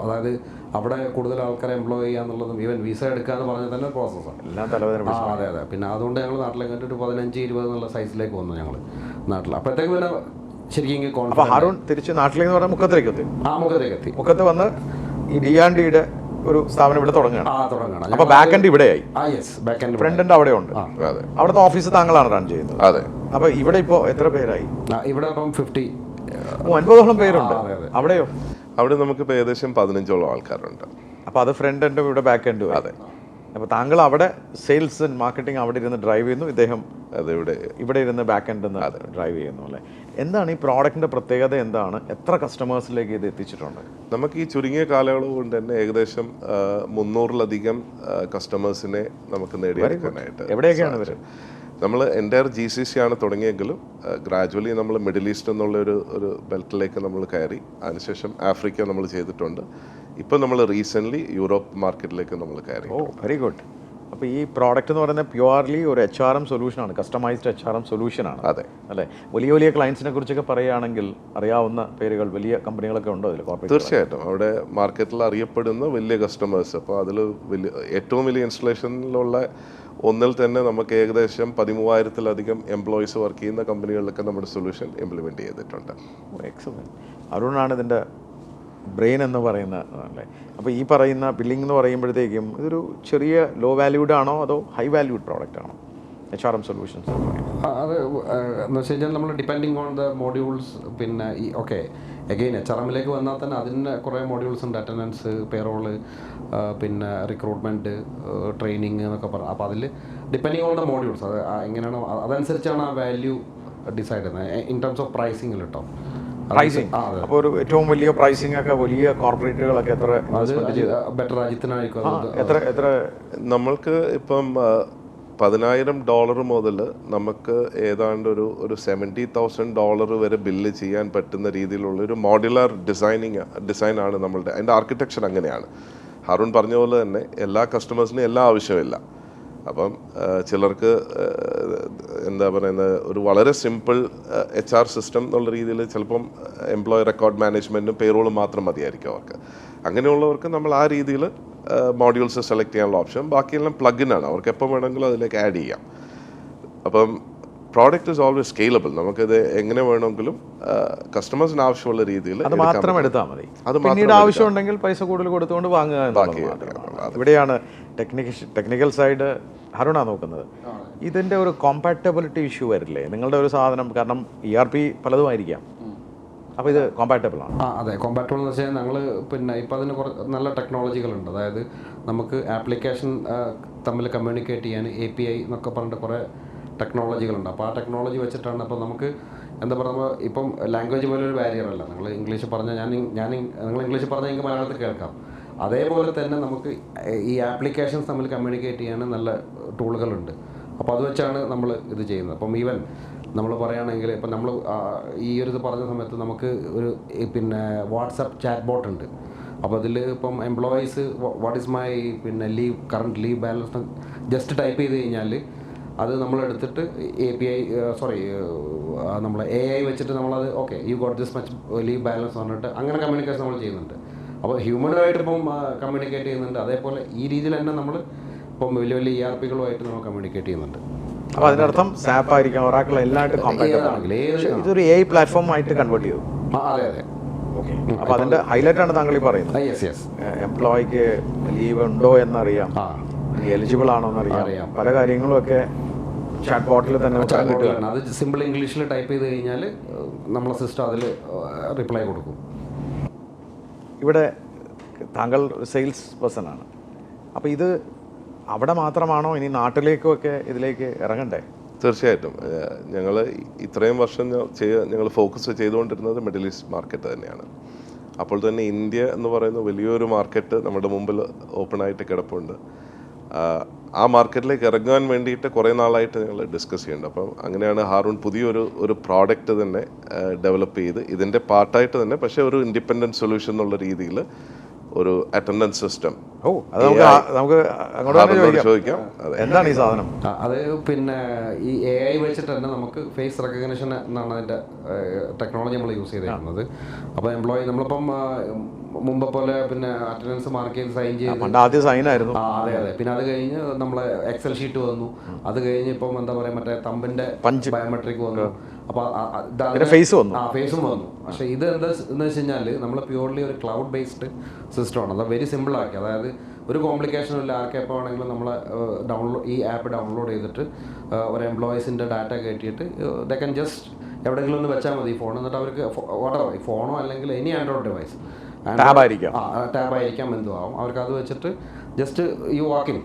അതായത് അവിടെ കൂടുതൽ ആൾക്കാരെ എംപ്ലോയ് ചെയ്യുക എന്നുള്ളതും ഈവൻ വിസ എടുക്കുക എന്ന് പറഞ്ഞാൽ തന്നെ പ്രോസസ്സാണ്. എല്ലാം തലവേദന. അതെ അതെ. പിന്നെ അതുകൊണ്ട് ഞങ്ങൾ നാട്ടിലേക്ക് കണ്ടിട്ട് 15-20 എന്നുള്ള സൈസിലേക്ക് വന്നു ഞങ്ങൾ നാട്ടിൽ. അപ്പോഴത്തേക്ക് പിന്നെ ശരിക്കും ഹാറൂൺ തിരിച്ച് നാട്ടിലേക്ക് പറഞ്ഞാൽ മുക്കത്തിലേക്ക് എത്തി. മുക്കത്ത് വന്ന് ഈ DNDയുടെ ഒരു സ്ഥാപനം ഇവിടെ തുടങ്ങുകയാണ്. അപ്പോൾ ബാക്ക് എൻഡ് ഇവിടെയായി. ഫ്രണ്ട് എൻഡ് അവിടെ ഉണ്ട്. അവിടുത്തെ ഓഫീസ് താങ്കളാണ് റൺ ചെയ്യുന്നത്. അതെ. അപ്പോൾ ഇവിടെ ഇപ്പോൾ എത്ര പേരായി? ഇവിടെ ഇപ്പം 50-ഓളം പേരുണ്ട്. അവിടെയോ? അവിടെ നമുക്കിപ്പോൾ ഏകദേശം 15-ഓളം ആൾക്കാരുണ്ട്. അപ്പോൾ അത് ഫ്രണ്ട് എൻഡും ഇവിടെ ബാക്ക് എൻഡും. അതെ. അപ്പോൾ താങ്കൾ അവിടെ സെയിൽസ് ആൻഡ് മാർക്കറ്റിംഗ് അവിടെ ഇരുന്ന് ഡ്രൈവ് ചെയ്യുന്നു, ഇദ്ദേഹം ഇവിടെ ഇരുന്ന് ബാക്ക് എൻഡ് ഡ്രൈവ് ചെയ്യുന്നു അല്ലേ? എന്താണ് ഈ പ്രോഡക്റ്റിൻ്റെ പ്രത്യേകത? എന്താണ്? എത്ര കസ്റ്റമേഴ്സിലേക്ക് ഇത് എത്തിച്ചിട്ടുണ്ട്? നമുക്ക് ഈ ചുരുങ്ങിയ കാലയളവ് കൊണ്ട് തന്നെ ഏകദേശം 300-ലധികം കസ്റ്റമേഴ്സിനെ നമുക്ക് നേടിയെടുക്കാനായിട്ട്. എവിടെയൊക്കെയാണ് ഇവർ? നമ്മൾ എൻ്റയർ GCC ആണ് തുടങ്ങിയെങ്കിലും ഗ്രാജുവലി നമ്മൾ മിഡിൽ ഈസ്റ്റ് എന്നുള്ള ഒരു ബെൽറ്റിലേക്ക് നമ്മൾ കയറി. അതിനുശേഷം ആഫ്രിക്ക നമ്മൾ ചെയ്തിട്ടുണ്ട്. ഇപ്പം നമ്മൾ റീസെൻ്റ്ലി യൂറോപ്പ് മാർക്കറ്റിലേക്ക് നമ്മൾ കയറി. ഓ, വെരി ഗുഡ്. അപ്പോൾ ഈ പ്രോഡക്റ്റ് എന്ന് പറയുന്നത് പ്യുവർലി ഒരു HRM സൊല്യൂഷനാണ്, കസ്റ്റമൈസ്ഡ് HRM സൊല്യൂഷനാണ്. അതെ അല്ലേ? വലിയ ക്ലയൻസിനെ കുറിച്ചൊക്കെ പറയുകയാണെങ്കിൽ അറിയാവുന്ന പേരുകൾ, വലിയ കമ്പനികളൊക്കെ ഉണ്ടോ അതിൽ? തീർച്ചയായിട്ടും അവിടെ മാർക്കറ്റിൽ അറിയപ്പെടുന്ന വലിയ കസ്റ്റമേഴ്സ്. അപ്പോൾ അതിൽ ഏറ്റവും വലിയ ഇൻസ്റ്റലേഷനിലുള്ള ഒന്നിൽ തന്നെ നമുക്ക് ഏകദേശം 13,000-ലധികം എംപ്ലോയീസ് വർക്ക് ചെയ്യുന്ന കമ്പനികളിലൊക്കെ നമ്മുടെ സൊല്യൂഷൻ ഇംപ്ലിമെൻറ്റ് ചെയ്തിട്ടുണ്ട്. എക്സലന്റ്. അരുണാണ് ഇതിൻ്റെ ബ്രെയിൻ എന്ന് പറയുന്നത് അല്ലേ? അപ്പോൾ ഈ പറയുന്ന ബില്ലിംഗ് എന്ന് പറയുമ്പോഴത്തേക്കും ഇതൊരു ചെറിയ ലോ വാല്യൂഡ് ആണോ അതോ ഹൈ വാല്യൂഡ് പ്രോഡക്റ്റ് ആണോ HRM സൊല്യൂഷൻസ്? അത് എന്ന് വെച്ച് കഴിഞ്ഞാൽ നമ്മൾ ഡിപ്പെൻഡിങ് ഓൺ ദ മോഡ്യൂൾസ്. പിന്നെ ഈ അഗെയിൻ HRMലേക്ക് വന്നാൽ തന്നെ അതിന് കുറേ മോഡ്യൂൾസ് ഉണ്ട്. അറ്റൻഡൻസ്, പേറോള്, പിന്നെ റിക്രൂട്ട്മെൻറ്റ്, ട്രെയിനിങ് എന്നൊക്കെ പറഞ്ഞു. അപ്പോൾ അതിൽ ഡിപ്പെൻഡിങ് ഓൺ ദ മോഡ്യൂൾസ് അത് എങ്ങനെയാണോ അതനുസരിച്ചാണ് ആ വാല്യൂ ഡിസൈഡ് ചെയ്യുന്നത് ഇൻ ടേംസ് ഓഫ് പ്രൈസിങ്ങിൽ കേട്ടോ. പ്രൈസിങ് അപ്പോൾ ഒരു ഏറ്റവും വലിയ പ്രൈസിംഗ് ഒക്കെ വലിയ കോർപ്പറേറ്റുകളൊക്കെ എത്ര ബെറ്റർ രാജ്യത്തിനായിരിക്കും. എത്ര നമ്മൾക്ക് ഇപ്പം $10,000 മുതൽ നമുക്ക് ഏതാണ്ട് ഒരു $70,000 വരെ ബില്ല് ചെയ്യാൻ പറ്റുന്ന രീതിയിലുള്ള ഒരു മോഡുലാർ ഡിസൈനാണ് നമ്മളുടെ. അതിൻ്റെ ആർക്കിടെക്ചർ അങ്ങനെയാണ്. ഹാറൂൺ പറഞ്ഞ പോലെ തന്നെ എല്ലാ കസ്റ്റമേഴ്സിനും എല്ലാം ആവശ്യമില്ല. അപ്പം ചിലർക്ക് എന്താ പറയുന്നത് ഒരു വളരെ സിമ്പിൾ HR സിസ്റ്റം എന്നുള്ള രീതിയിൽ ചിലപ്പം എംപ്ലോയി റെക്കോർഡ് മാനേജ്മെൻറ്റും പേറോളും മാത്രം മതിയായിരിക്കും അവർക്ക്. അങ്ങനെയുള്ളവർക്ക് നമ്മൾ ആ രീതിയിൽ മോഡ്യൂൾസ് സെലക്ട് ചെയ്യാനുള്ള ഓപ്ഷൻ, ബാക്കിയെല്ലാം പ്ലഗിനാണ്, അവർക്ക് എപ്പോൾ വേണമെങ്കിലും അതിലേക്ക് ആഡ് ചെയ്യാം. അപ്പം പ്രോഡക്റ്റ് ഇസ് ഓൾവേസ് സ്കെയിലബിൾ. നമുക്കിത് എങ്ങനെ വേണമെങ്കിലും കസ്റ്റമേഴ്സിന് ആവശ്യമുള്ള രീതിയിൽ അത് മാത്രം എടുത്താൽ മതി. അത് പിന്നീട് ആവശ്യമുണ്ടെങ്കിൽ പൈസ കൂടുതൽ കൊടുത്തുകൊണ്ട് വാങ്ങുക എന്നുള്ളതാണ്. ഇവിടെയാണ് ടെക്നിക്കൽ സൈഡ് ഹരുണാ നോക്കുന്നത്. ഇതിൻ്റെ ഒരു കോമ്പാറ്റബിലിറ്റി ഇഷ്യൂ വരില്ലേ നിങ്ങളുടെ ഒരു സാധനം? കാരണം ERP പലതും ആയിരിക്കാം, അപ്പോൾ ഇത് കോമ്പാറ്റബിൾ ആണ്? അതെ, കോമ്പാറ്റബിൾ എന്ന് വെച്ചാൽ ഞങ്ങൾ പിന്നെ ഇപ്പോൾ അതിന് കുറച്ച് നല്ല ടെക്നോളജികളുണ്ട്. അതായത് നമുക്ക് ആപ്ലിക്കേഷൻ തമ്മിൽ കമ്മ്യൂണിക്കേറ്റ് ചെയ്യാൻ API എന്നൊക്കെ പറഞ്ഞിട്ട് കുറേ ടെക്നോളജികളുണ്ട്. അപ്പോൾ ആ ടെക്നോളജി വെച്ചിട്ടാണ് ഇപ്പോൾ നമുക്ക് എന്താ പറയുക, ഇപ്പം ലാംഗ്വേജ് പോലെ ഒരു ബാരിയർ അല്ല. നിങ്ങൾ ഇംഗ്ലീഷ് പറഞ്ഞാൽ നിങ്ങൾ ഇംഗ്ലീഷ് പറഞ്ഞാൽ എനിക്ക് മലയാളത്തിൽ കേൾക്കാം. അതേപോലെ തന്നെ നമുക്ക് ഈ ആപ്ലിക്കേഷൻസ് തമ്മിൽ കമ്മ്യൂണിക്കേറ്റ് ചെയ്യാൻ നല്ല ടൂളുകളുണ്ട്. അപ്പോൾ അത് വെച്ചാണ് നമ്മൾ ഇത് ചെയ്യുന്നത്. അപ്പം ഈവൻ നമ്മൾ പറയുകയാണെങ്കിൽ ഇപ്പം നമ്മൾ ഈ ഒരു ഇത് പറഞ്ഞ സമയത്ത് നമുക്ക് ഒരു പിന്നെ വാട്സപ്പ് ചാറ്റ് ബോട്ട് ഉണ്ട്. അപ്പോൾ അതിൽ ഇപ്പം എംപ്ലോയീസ് വാട്ട് ഈസ് മൈ പിന്നെ current leave balance just type ചെയ്ത് കഴിഞ്ഞാൽ അത് നമ്മളെടുത്തിട്ട് നമ്മൾ AI വെച്ചിട്ട് നമ്മളത് okay you got this much leave balance പറഞ്ഞിട്ട് അങ്ങനെ കമ്മ്യൂണിക്കേഷൻ നമ്മൾ ചെയ്യുന്നുണ്ട്. അപ്പോൾ ഹ്യൂമനുമായിട്ട് ഇപ്പം കമ്മ്യൂണിക്കേറ്റ് ചെയ്യുന്നുണ്ട്. അതേപോലെ ഈ രീതിയിൽ തന്നെ നമ്മൾ ഇപ്പം വലിയ വലിയ ERP-കളുമായിട്ട് നമ്മൾ കമ്മ്യൂണിക്കേറ്റ് ചെയ്യുന്നുണ്ട്. അപ്പോൾ അതിനർത്ഥം സാപ്പ് ആയിരിക്കാം, ഒറാക്കിൾ എല്ലാമായിട്ട് കോമ്പാറ്റബിൾ ആണ്. ഇതൊരു AI പ്ലാറ്റ്ഫോം ആയിട്ട് കൺവേർട്ട് ചെയ്തു. അതെ അതെ, ഓക്കെ. അപ്പോൾ അതിൻ്റെ ഹൈലൈറ്റ് ആണ് താങ്കൾ ഈ പറയുന്നത്. യെസ്. എംപ്ലോയിക്ക് ലീവ് ഉണ്ടോ എന്നറിയാം, എലിജിബിൾ ആണോ എന്നറിയാം, പല കാര്യങ്ങളും ഒക്കെ ചാറ്റ് ബോട്ടിൽ തന്നെ കിട്ടുക. അത് സിമ്പിൾ ഇംഗ്ലീഷിൽ ടൈപ്പ് ചെയ്ത് കഴിഞ്ഞാൽ നമ്മളെ സിസ്റ്റം അതിൽ റിപ്ലൈ കൊടുക്കും. ഇവിടെ താങ്കൾ സെയിൽസ് പേഴ്സൺ ആണ്, അപ്പോൾ ഇത് അവിടെ മാത്രമാണോ ഇനി നാട്ടിലേക്കൊക്കെ ഇതിലേക്ക് ഇറങ്ങണ്ടേ? തീർച്ചയായിട്ടും ഞങ്ങൾ ഇത്രയും വർഷം ഞങ്ങൾ ഫോക്കസ് ചെയ്തുകൊണ്ടിരുന്നത് മിഡിൽ ഈസ്റ്റ് മാർക്കറ്റ് തന്നെയാണ്. അപ്പോൾ തന്നെ ഇന്ത്യ എന്ന് പറയുന്ന വലിയൊരു മാർക്കറ്റ് നമ്മുടെ മുമ്പിൽ ഓപ്പണായിട്ട് കിടപ്പുണ്ട്. ആ മാർക്കറ്റിലേക്ക് ഇറങ്ങാൻ വേണ്ടിയിട്ട് കുറേ നാളായിട്ട് ഞങ്ങൾ ഡിസ്കസ് ചെയ്യുന്നുണ്ട്. അപ്പം അങ്ങനെയാണ് ഹാറൂൺ പുതിയൊരു പ്രോഡക്റ്റ് തന്നെ ഡെവലപ്പ് ചെയ്ത് ഇതിൻ്റെ പാർട്ടായിട്ട് തന്നെ, പക്ഷേ ഒരു ഇൻഡിപെൻഡൻറ്റ് സൊല്യൂഷൻ എന്നുള്ള രീതിയിൽ ഒരു അറ്റൻഡൻസ് സിസ്റ്റം. അത് നമുക്ക് ചോദിക്കാം എന്താണ് ഈ സാധനം? അത് പിന്നെ ഈ AI വെച്ചിട്ട് തന്നെ നമുക്ക് ഫേസ് റെക്കഗ്നിഷൻ എന്നാണ് അതിൻ്റെ ടെക്നോളജി നമ്മൾ യൂസ് ചെയ്തിരിക്കുന്നത്. അപ്പോൾ എംപ്ലോയി നമ്മളിപ്പം മുമ്പ് പോലെ പിന്നെ അറ്റൻഡൻസ് മാർക്ക് ചെയ്ത് സൈൻ ചെയ്ത് ആദ്യം സൈൻ ആയിരുന്നു. അതെ. പിന്നെ അത് കഴിഞ്ഞ് നമ്മളെ എക്സൽ ഷീറ്റ് വന്നു. അത് കഴിഞ്ഞ് ഇപ്പം എന്താ പറയുക, മറ്റേ തമ്പിൻ്റെ ബയോമെട്രിക് വന്നു. അപ്പോൾ ഫേസും വന്നു. പക്ഷേ ഇത് എന്ന് വെച്ച് കഴിഞ്ഞാൽ നമ്മൾ പ്യൂർലി ഒരു ക്ലൗഡ് ബേസ്ഡ് സിസ്റ്റമാണ്. അത് വെരി സിമ്പിൾ ആക്കി. അതായത് ഒരു കോംപ്ലിക്കേഷനും ഇല്ല. ആർക്ക് എപ്പോൾ വേണമെങ്കിലും നമ്മൾ ഈ ആപ്പ് ഡൗൺലോഡ് ചെയ്തിട്ട് ഒരു എംപ്ലോയീസിൻ്റെ ഡാറ്റ കയറ്റിയിട്ട് ദേ ക്യാൻ ജസ്റ്റ് എവിടെയെങ്കിലും ഒന്ന് വെച്ചാൽ മതി ഫോൺ. എന്നിട്ട് അവർക്ക് ഫോണോ അല്ലെങ്കിൽ എനി ആൻഡ്രോയിഡ് ഡിവൈസ് ടാബ് ആയിരിക്കാം എന്തോ ആവും, അവർക്ക് അത് വെച്ചിട്ട് just you walk in,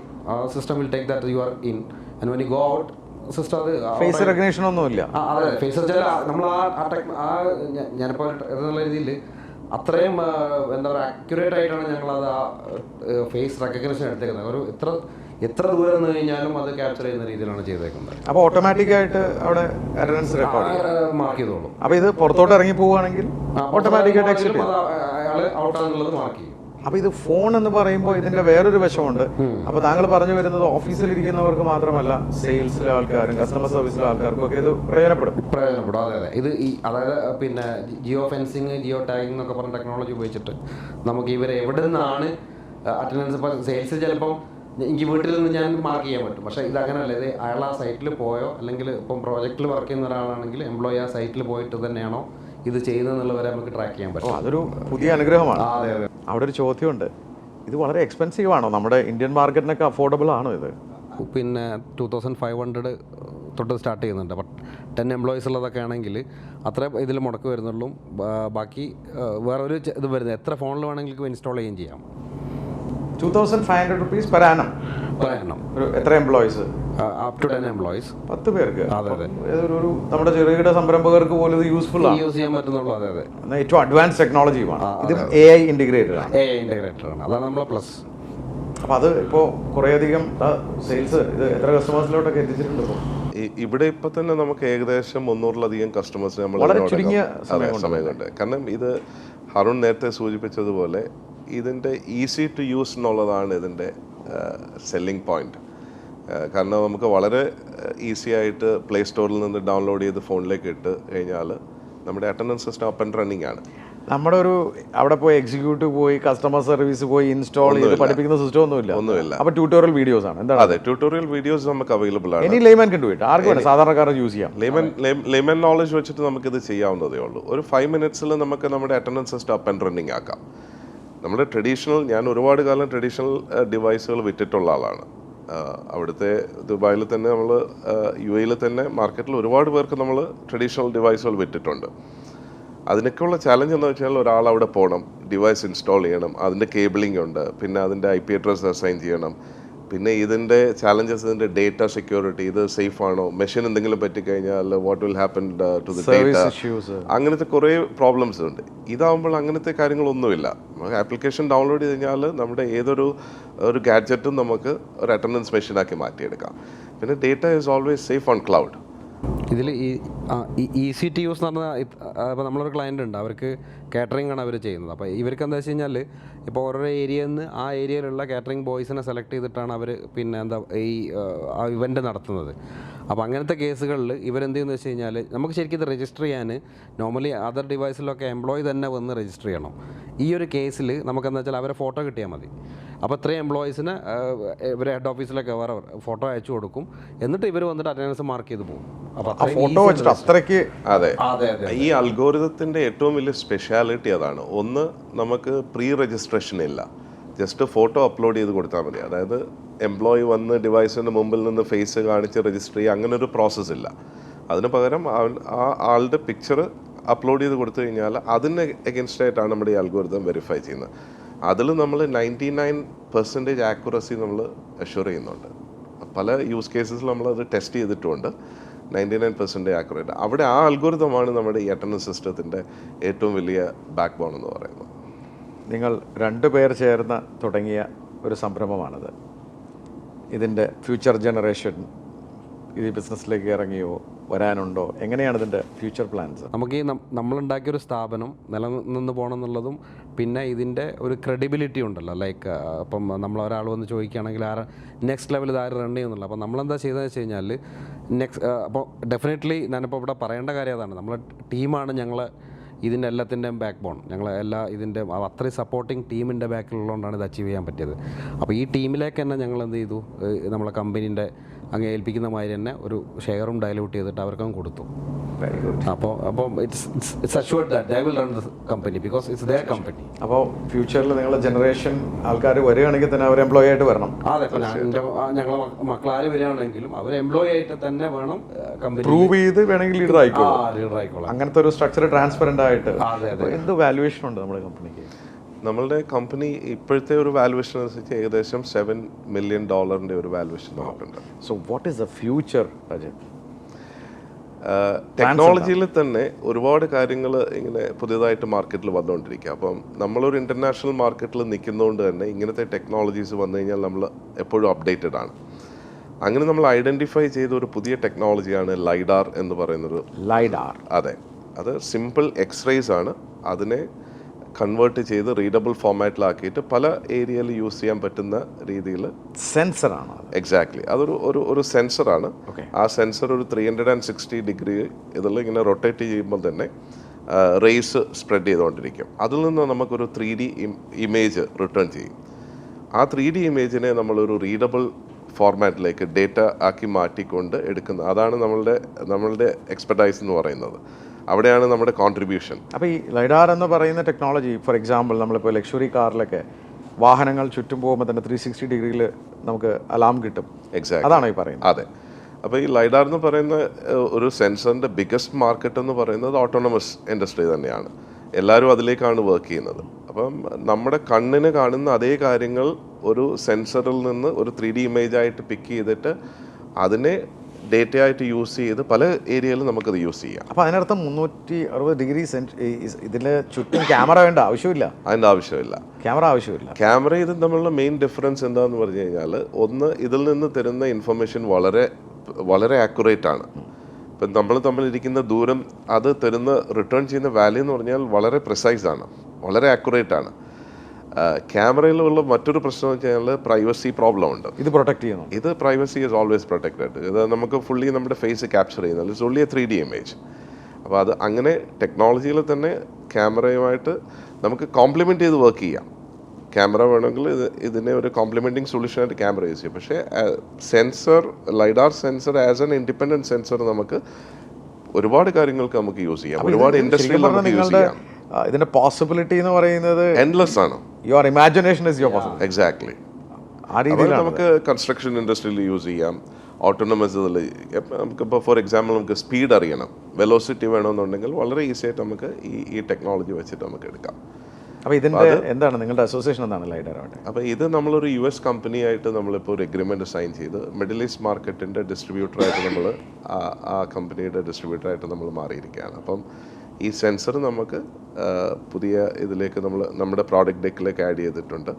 system will take that you are in and when you go out system അത് ഫേസ് റെക്കഗ്നിഷൻ ഒന്നുമില്ല. അതെ, ഫേസ് വെച്ചാൽ നമ്മൾ ഞാനിപ്പോൾ എന്നുള്ള രീതിയിൽ അത്രയും എന്താ പറയുക അക്യുറേറ്റ് ആയിട്ടാണ് ഞങ്ങളത് ആ ഫേസ് റെക്കഗ്നിഷൻ എടുത്തേക്കുന്നത്. ഒരു എത്ര ദൂരം നിന്ന് കഴിഞ്ഞാലും അത് ക്യാപ്ചർ ചെയ്യുന്ന രീതിയിലാണ് ചെയ്തേക്കുന്നത്. അപ്പോൾ ഓട്ടോമാറ്റിക് ആയിട്ട് അവിടെ അറ്റൻഡൻസ് റെക്കോർഡ് മാർക്ക് ചെയ്തോളും. അപ്പോൾ ഇത് പുറത്തോട്ട് ഇറങ്ങി പോവുകയാണെങ്കിൽ ഓട്ടോമാറ്റിക്കായിട്ട് എക്സിറ്റ് അയാൾ ഔട്ടാണെന്നുള്ളത് മാർക്ക് ചെയ്യും. അപ്പോൾ ഇത് ഫോൺ എന്ന് പറയുമ്പോൾ ഇതിൻ്റെ വേറൊരു വശമുണ്ട്. അപ്പോൾ താങ്കൾ പറഞ്ഞു വരുന്നത് ഓഫീസിലിരിക്കുന്നവർക്ക് മാത്രമല്ല, സെയിൽസിലെ ആൾക്കാരും കസ്റ്റമർ സർവീസിലെ ആൾക്കാർക്കും ഒക്കെ ഇത് പ്രയോജനപ്പെടും. അതെ. ഇത് അതായത് പിന്നെ ജിയോ ഫെൻസിങ്, ജിയോ ടാഗിങ് എന്നൊക്കെ പറഞ്ഞ ടെക്നോളജി ഉപയോഗിച്ചിട്ട് നമുക്ക് ഇവരെ എവിടെ നിന്നാണ് അറ്റൻഡൻസ്, ഇപ്പോൾ സെയിൽസ് ചിലപ്പം എനിക്ക് വീട്ടിൽ നിന്ന് ഞാൻ മാർക്ക് ചെയ്യാൻ പറ്റും. പക്ഷേ ഇത് അങ്ങനെയല്ല. ഇത് അയാൾ ആ സൈറ്റിൽ പോയോ, അല്ലെങ്കിൽ ഇപ്പം പ്രോജക്റ്റിൽ വർക്ക് ചെയ്യുന്ന ഒരാളാണെങ്കിൽ എംപ്ലോയി ആ സൈറ്റിൽ പോയിട്ട് തന്നെയാണോ ഇത് ചെയ്യുന്നതെന്നുള്ളവരെ നമുക്ക് ട്രാക്ക് ചെയ്യാൻ പറ്റും. അതൊരു പുതിയ അനുഗ്രഹമാണ്. അതെ. അവിടെ ഒരു ചോദ്യമുണ്ട്, ഇത് വളരെ എക്സ്പെൻസീവ് ആണോ? നമ്മുടെ ഇന്ത്യൻ മാർക്കറ്റിനൊക്കെ അഫോർഡബിൾ ആണോ ഇത്? പിന്നെ 2500 തൊട്ട് സ്റ്റാർട്ട് ചെയ്യുന്നുണ്ട്. ബട്ട് 10 എംപ്ലോയീസ് ഉള്ളതൊക്കെ ആണെങ്കിൽ അത്ര ഇതിൽ മുടക്ക് വരുന്നുള്ളൂ. ബാക്കി വേറൊരു ഇത് വരുന്നത് എത്ര ഫോണിൽ വേണമെങ്കിലും ഇൻസ്റ്റാൾ ചെയ്യുകയും ചെയ്യാം. 2500 rupees per annum. എത്ര എംപ്ലോയീസ്? Up to 10 employees. 10 പേർക്ക്. അതെ. ഒരു നമ്മുടെ ചെറുകിട സംരംഭകർക്ക് പോലും ഇത് യൂസ്ഫുൾ ആണ്, യൂസ് ചെയ്യാൻ പറ്റുന്നുള്ളൂ. അതെ. ഏറ്റവും അഡ്വാൻസ് ടെക്നോളജിയുമാണ്. ഇത് AI ഇൻറ്റിഗ്രേറ്റഡ് ആണ്. അതാണ് നമ്മളെ പ്ലസ്. അപ്പോൾ അത് ഇപ്പോൾ കുറേയധികം സെയിൽസ് ഇത് എത്ര കസ്റ്റമേഴ്സിലോട്ടൊക്കെ എത്തിച്ചിട്ടുണ്ട്? ഇവിടെ ഇപ്പം തന്നെ നമുക്ക് ഏകദേശം 300-ലധികം കസ്റ്റമേഴ്സ് നമ്മൾ വളരെ ചുരുങ്ങിയ സമയം കൊണ്ട്. കാരണം ഇത് ഹരുൺ നേരത്തെ സൂചിപ്പിച്ചതുപോലെ ഇതിൻ്റെ ഈസി ടു യൂസ് എന്നുള്ളതാണ് ഇതിൻ്റെ സെല്ലിംഗ് പോയിന്റ്. കാരണം നമുക്ക് വളരെ ഈസി ആയിട്ട് പ്ലേ സ്റ്റോറിൽ നിന്ന് ഡൗൺലോഡ് ചെയ്ത് ഫോണിലേക്ക് ഇട്ട് കഴിഞ്ഞാൽ നമ്മുടെ attendance system up and running ആണ്. നമ്മുടെ ഒരു അവിടെ പോയി എക്സിക്യൂട്ടീവ് പോയി കസ്റ്റമർ സർവീസ് പോയി ഇൻസ്റ്റാൾ ചെയ്ത് പഠിപ്പിക്കുന്ന സിസ്റ്റം ഒന്നുമില്ല. അപ്പോൾ ട്യൂട്ടോറിയൽ വീഡിയോസ് ആണ്. എന്താണ്? അതെ, ട്യൂട്ടോറിയൽ വീഡിയോസ് നമുക്ക് അവൈലബിൾ ആണ്. ഇനി ലേമൻ കണ്ടുപോയിട്ട് ആർക്കും വേണം, സാധാരണക്കാരൻ യൂസ് ചെയ്യാം. ലേമൻ നോളജ് വെച്ചിട്ട് നമുക്കിത് ചെയ്യാവുന്നതേ ഉള്ളൂ. ഒരു 5 മിനിറ്റ്സിൽ നമുക്ക് നമ്മുടെ attendance system up and running ആക്കാം. നമ്മുടെ ഞാൻ ഒരുപാട് കാലം ട്രഡീഷണൽ ഡിവൈസുകൾ വിറ്റിട്ടുള്ള ആളാണ്. അവിടുത്തെ ദുബായിൽ തന്നെ നമ്മൾ UAE തന്നെ മാർക്കറ്റിൽ ഒരുപാട് പേർക്ക് നമ്മൾ ട്രഡീഷണൽ ഡിവൈസുകൾ വിറ്റിട്ടുണ്ട്. അതിനൊക്കെയുള്ള ചാലഞ്ച് എന്ന് വെച്ചാൽ ഒരാൾ അവിടെ പോകണം, ഡിവൈസ് ഇൻസ്റ്റാൾ ചെയ്യണം, അതിൻ്റെ കേബിളിംഗ് ഉണ്ട്, പിന്നെ അതിൻ്റെ IP അഡ്രസ് അസൈൻ ചെയ്യണം, പിന്നെ ഇതിൻ്റെ ചാലഞ്ചസ് ഇതിൻ്റെ ഡേറ്റ സെക്യൂരിറ്റി, ഇത് സേഫ് ആണോ, മെഷീൻ എന്തെങ്കിലും പറ്റിക്കഴിഞ്ഞാൽ what will happen to the data, അങ്ങനത്തെ കുറേ പ്രോബ്ലംസ് ഉണ്ട്. ഇതാവുമ്പോൾ അങ്ങനത്തെ കാര്യങ്ങളൊന്നുമില്ല. ആപ്ലിക്കേഷൻ ഡൗൺലോഡ് ചെയ്ത് കഴിഞ്ഞാൽ നമ്മുടെ ഏതൊരു ഗാഡ്ജറ്റും നമുക്ക് ഒരു അറ്റൻഡൻസ് മെഷീനാക്കി മാറ്റിയെടുക്കാം. പിന്നെ data is always safe on cloud. ഇതിൽ ഈസി ടു യൂസ് എന്ന് പറഞ്ഞാൽ ഇപ്പോൾ നമ്മളൊരു ക്ലയൻ്റ് ഉണ്ട്, അവർക്ക് കാറ്ററിംഗ് ആണ് അവർ ചെയ്യുന്നത്. അപ്പോൾ ഇവർക്ക് എന്താ വെച്ച് കഴിഞ്ഞാൽ ഇപ്പോൾ ഓരോ ഏരിയയിൽ നിന്ന് ആ ഏരിയയിലുള്ള കാറ്ററിംഗ് ബോയ്സിനെ സെലക്ട് ചെയ്തിട്ടാണ് അവർ പിന്നെ ആ ഇവൻ്റ് നടത്തുന്നത്. അപ്പോൾ അങ്ങനത്തെ കേസുകളിൽ ഇവരെന്ത് ചെയ്യുന്നത് വെച്ച് കഴിഞ്ഞാൽ നമുക്ക് ശരിക്കും ഇത് രജിസ്റ്റർ ചെയ്യാൻ നോർമലി അതർ ഡിവൈസിലൊക്കെ എംപ്ലോയി തന്നെ വന്ന് രജിസ്റ്റർ ചെയ്യണം. ഈ ഒരു കേസിൽ നമുക്കെന്താ വെച്ചാൽ അവരെ ഫോട്ടോ കിട്ടിയാൽ മതി. അപ്പോൾ ഇത്രയും എംപ്ലോയീസിന് ഇവർ ഹെഡ് ഓഫീസിലൊക്കെ വേറെ ഫോട്ടോ അയച്ചു കൊടുക്കും, എന്നിട്ട് ഇവർ വന്നിട്ട് അറ്റൻഡൻസ് മാർക്ക് ചെയ്ത് പോകും. അപ്പോൾ ഫോട്ടോ വെച്ചിട്ട് അത്രയ്ക്ക് അതെ, ഈ അൽഗോരിതത്തിൻ്റെ ഏറ്റവും വലിയ സ്പെഷ്യാലിറ്റി അതാണ്. ഒന്ന്, നമുക്ക് പ്രീ രജിസ്ട്രേഷൻ ഇല്ല, ജസ്റ്റ് ഫോട്ടോ അപ്ലോഡ് ചെയ്ത് കൊടുത്താൽ മതി. അതായത് എംപ്ലോയി വന്ന് ഡിവൈസിൻ്റെ മുമ്പിൽ നിന്ന് ഫേസ് കാണിച്ച് രജിസ്റ്റർ ചെയ്യുക, അങ്ങനെ ഒരു പ്രോസസ്സ് ഇല്ല. അതിന് പകരം ആ ആളുടെ പിക്ചർ അപ്ലോഡ് ചെയ്ത് കൊടുത്തു കഴിഞ്ഞാൽ അതിന് എഗൻസ്റ്റ് ആയിട്ടാണ് നമ്മുടെ ഈ അൽഗോരിതം വെരിഫൈ ചെയ്യുന്നത്. അതിൽ നമ്മൾ 99% ആക്യുറസി നമ്മൾ അഷ്യൂർ ചെയ്യുന്നുണ്ട്. പല യൂസ് കേസസിൽ നമ്മളത് ടെസ്റ്റ് ചെയ്തിട്ടുമുണ്ട്. 99% ആക്യുറേറ്റ്. അവിടെ ആ അൽഗോരിതമാണ് നമ്മുടെ ഈ അറ്റൻഡൻസ് സിസ്റ്റത്തിൻ്റെ ഏറ്റവും വലിയ ബാക്ക് ബോൺ എന്ന് പറയുന്നത്. നിങ്ങൾ 2 പേർ ചേർന്ന് തുടങ്ങിയ ഒരു സംരംഭമാണിത്. ഇതിൻ്റെ ഫ്യൂച്ചർ ജനറേഷൻ ഇത് ബിസിനസ്സിലേക്ക് ഇറങ്ങിയോ, വരാനുണ്ടോ, എങ്ങനെയാണ് ഇതിൻ്റെ ഫ്യൂച്ചർ പ്ലാൻസ്? നമുക്ക് ഈ നമ്മളുണ്ടാക്കിയൊരു സ്ഥാപനം നിലനിന്ന് പോകണം എന്നുള്ളതും പിന്നെ ഇതിൻ്റെ ഒരു ക്രെഡിബിലിറ്റി ഉണ്ടല്ലോ. ലൈക്ക് അപ്പം നമ്മളൊരാൾ വന്ന് ചോദിക്കുകയാണെങ്കിൽ നെക്സ്റ്റ് ലെവൽ ഇത് ആര് റൺ ചെയ്യുന്നുള്ളൂ. അപ്പോൾ നമ്മളെന്താ ചെയ്തതെന്ന് വെച്ച് കഴിഞ്ഞാൽ അപ്പോൾ ഡെഫിനറ്റ്ലി ഞാനിപ്പോൾ ഇവിടെ പറയേണ്ട കാര്യം അതാണ്. നമ്മളെ ടീമാണ് ഞങ്ങളെ ഇതിൻ്റെ എല്ലാത്തിൻ്റെയും ബാക്ക് ബോൺ. ഞങ്ങൾ ഇതിൻ്റെ അത്രയും സപ്പോർട്ടിങ് ടീമിൻ്റെ ബാക്കിലുള്ളതുകൊണ്ടാണ് ഇത് അച്ചീവ് ചെയ്യാൻ പറ്റിയത്. അപ്പോൾ ഈ ടീമിലേക്ക് തന്നെ ഞങ്ങൾ എന്ത് ചെയ്തു, നമ്മളെ കമ്പനീൻ്റെ അങ്ങ് ഏൽപ്പിക്കുന്ന മാതിരി തന്നെ ഒരു ഷെയറും ഡയലൂട്ട് ചെയ്തിട്ട് അവർക്കും കൊടുത്തു. Very good. അപ്പോൾ it's assured that they will run the company because it's their company. അപ്പോൾ ഫ്യൂച്ചറിൽ നിങ്ങളുടെ ജനറേഷൻ ആൾക്കാർ വരികയാണെങ്കിൽ തന്നെ അവർ എംപ്ലോയി ആയിട്ട് വരണം. അതെ, ഞങ്ങളെ മക്കളാര് വരികയാണെങ്കിലും അവർ എംപ്ലോയി ആയിട്ട് തന്നെ വേണം കമ്പനി പ്രൂവ് ചെയ്ത് വേണമെങ്കിൽ ലീഡർ ആയിക്കോളും. ലീഡർ ആയിക്കോളാം. അങ്ങനത്തെ ഒരു സ്ട്രക്ചർ ട്രാൻസ്പെറൻ്റ് ആയിട്ട്. അതെ. എന്ത് വാല്യുവേഷൻ ഉണ്ട് നമ്മുടെ കമ്പനിക്ക്? നമ്മളുടെ കമ്പനി ഇപ്പോഴത്തെ ഒരു വാല്യുവേഷൻ അനുസരിച്ച് ഏകദേശം $7 million ഒരു വാല്യുവേഷൻ നമുക്കുണ്ട്. So what is the future budget? ടെക്നോളജിയിൽ തന്നെ ഒരുപാട് കാര്യങ്ങൾ ഇങ്ങനെ പുതിയതായിട്ട് മാർക്കറ്റിൽ വന്നുകൊണ്ടിരിക്കുക. അപ്പം നമ്മളൊരു ഇൻ്റർനാഷണൽ മാർക്കറ്റിൽ നിൽക്കുന്നതുകൊണ്ട് തന്നെ ഇങ്ങനത്തെ ടെക്നോളജീസ് വന്നു കഴിഞ്ഞാൽ നമ്മൾ എപ്പോഴും അപ്ഡേറ്റഡ് ആണ്. അങ്ങനെ നമ്മൾ ഐഡൻറ്റിഫൈ ചെയ്ത ഒരു പുതിയ ടെക്നോളജിയാണ് ലൈഡാർ എന്ന് പറയുന്നൊരു. ലൈഡാർ? അതെ, അത് സിമ്പിൾ എക്സ്റേസ് ആണ്. അതിനെ കൺവേർട്ട് ചെയ്ത് റീഡബിൾ ഫോമാറ്റിലാക്കിയിട്ട് പല ഏരിയയിൽ യൂസ് ചെയ്യാൻ പറ്റുന്ന രീതിയിൽ. സെൻസറാണ്? എക്സാക്ട്ലി, അതൊരു ഒരു സെൻസറാണ്. ആ സെൻസർ ഒരു 360 ഡിഗ്രി ഇതിൽ ഇങ്ങനെ റൊട്ടേറ്റ് ചെയ്യുമ്പോൾ തന്നെ റേസ് സ്പ്രെഡ് ചെയ്തുകൊണ്ടിരിക്കും. അതിൽ നിന്ന് നമുക്കൊരു 3D ഇമേജ് റിട്ടേൺ ചെയ്യും. ആ 3D ഇമേജിനെ നമ്മളൊരു റീഡബിൾ ഫോർമാറ്റിലേക്ക് ഡേറ്റ ആക്കി മാറ്റിക്കൊണ്ട് എടുക്കുന്നത്. അതാണ് നമ്മളുടെ എക്സ്പെർട്ടൈസ് എന്ന് പറയുന്നത്. അവിടെയാണ് നമ്മുടെ കോൺട്രിബ്യൂഷൻ. അപ്പോൾ ഈ ലൈഡാർ എന്ന് പറയുന്ന ടെക്നോളജി, ഫോർ എക്സാമ്പിൾ നമ്മളിപ്പോൾ ലക്ഷറി കാറിലൊക്കെ വാഹനങ്ങൾ ചുറ്റും പോകുമ്പോൾ തന്നെ 360 ഡിഗ്രിയിൽ നമുക്ക് അലാം കിട്ടും. എക്സാക്ട്, അതാണോ ഈ പറയുന്നത്? അതെ. അപ്പോൾ ഈ ലൈഡാർ എന്ന് പറയുന്ന ഒരു സെൻസറിൻ്റെ ബിഗ്ഗസ്റ്റ് മാർക്കറ്റ് എന്ന് പറയുന്നത് ഓട്ടോണമസ് ഇൻഡസ്ട്രി തന്നെയാണ്. എല്ലാവരും അതിലേക്കാണ് വർക്ക് ചെയ്യുന്നത്. അപ്പം നമ്മുടെ കണ്ണിന് കാണുന്ന അതേ കാര്യങ്ങൾ ഒരു സെൻസറിൽ നിന്ന് ഒരു 3D ഇമേജായിട്ട് പിക്ക് ചെയ്തിട്ട് അതിനെ ഡേറ്റയായിട്ട് യൂസ് ചെയ്ത് പല ഏരിയയിലും നമുക്കത് യൂസ് ചെയ്യാം. അപ്പോൾ അതിനർത്ഥം 360 ഡിഗ്രി ഇതിൽ ചുറ്റും ക്യാമറ വേണ്ട ആവശ്യമില്ല? അതിൻ്റെ ആവശ്യമില്ല, ക്യാമറ ആവശ്യമില്ല. ക്യാമറ ഇത് തമ്മിലുള്ള മെയിൻ ഡിഫറൻസ് എന്താണെന്ന് പറഞ്ഞു കഴിഞ്ഞാൽ, ഒന്ന്, ഇതിൽ നിന്ന് തരുന്ന ഇൻഫർമേഷൻ വളരെ വളരെ ആക്യുറേറ്റ് ആണ്. ഇപ്പം നമ്മൾ തമ്മിലിരിക്കുന്ന ദൂരം, അത് തരുന്ന റിട്ടേൺ ചെയ്യുന്ന വാല്യൂ എന്ന് പറഞ്ഞാൽ വളരെ പ്രിസൈസ് ആണ്, വളരെ ആക്യുറേറ്റ് ആണ്. ക്യാമറയിലുള്ള മറ്റൊരു പ്രശ്നം എന്ന് വെച്ചാൽ പ്രൈവസി പ്രോബ്ലം ഉണ്ട്. ഇത് പ്രൊട്ടക്ട് ചെയ്യുന്നു. ഇത് പ്രൈവസി ഈസ് ഓൾവേസ് പ്രൊട്ടക്റ്റഡ്. ഇത് നമുക്ക് ഫുള്ളി നമ്മുടെ ഫേസ് ക്യാപ്ചർ ചെയ്യുന്നത്. It's only A 3D image. അപ്പോൾ അത് അങ്ങനെ ടെക്നോളജിയിൽ തന്നെ ക്യാമറയുമായിട്ട് നമുക്ക് കോംപ്ലിമെൻ്റ് ചെയ്ത് വർക്ക് ചെയ്യാം. ക്യാമറ വേണമെങ്കിൽ ഇതിനെ ഒരു കോംപ്ലിമെൻറ്റിങ് സൊല്യൂഷനായിട്ട് ക്യാമറ യൂസ് ചെയ്യും. പക്ഷേ sensor, ലൈഡാർ sensor as an independent sensor നമുക്ക് ഒരുപാട് കാര്യങ്ങൾക്ക് നമുക്ക് യൂസ് ചെയ്യാം. ഒരുപാട് ഇൻഡസ്ട്രിയിൽ നമുക്ക് യൂസ് ചെയ്യാം. ഇതിന്റെ പോസിബിലിറ്റി എന്ന് പറയുന്നത് എൻഡ്ലെസ് ആണ്. Your imagination is your possibility. Exactly. ആ രീതിയിൽ നമുക്ക് കൺസ്ട്രക്ഷൻ ഇൻഡസ്ട്രിയിൽ യൂസ് ചെയ്യാം. ഓട്ടോണമസ് നമുക്കിപ്പോൾ ഫോർ എക്സാമ്പിൾ നമുക്ക് സ്പീഡ് അറിയണം, വെലോസിറ്റി വേണമെന്നുണ്ടെങ്കിൽ വളരെ ഈസി ആയിട്ട് നമുക്ക് ഈ ടെക്നോളജി വെച്ചിട്ട് നമുക്ക് എടുക്കാം. അപ്പോൾ ഇതിൻ്റെ എന്താണ് നിങ്ങളുടെ അസോസിയേഷൻ എന്താണ് ലൈഡാറായിട്ട്? അപ്പോൾ ഇത് നമ്മളൊരു US കമ്പനിയായിട്ട് നമ്മളിപ്പോൾ ഒരു എഗ്രിമെൻറ്റ് സൈൻ ചെയ്ത് മിഡിൽ ഈസ്റ്റ് മാർക്കറ്റിൻ്റെ ഡിസ്ട്രിബ്യൂട്ടറായിട്ട് നമ്മൾ ആ കമ്പനിയുടെ ഡിസ്ട്രിബ്യൂട്ടറായിട്ട് നമ്മൾ മാറിയിരിക്കുകയാണ്. അപ്പം ഈ സെൻസർ നമുക്ക് പുതിയ ഇതിലേക്ക് നമ്മുടെ പ്രോഡക്റ്റ് ഡെക്കിലേക്ക് ആഡ് ചെയ്തിട്ടുണ്ട്.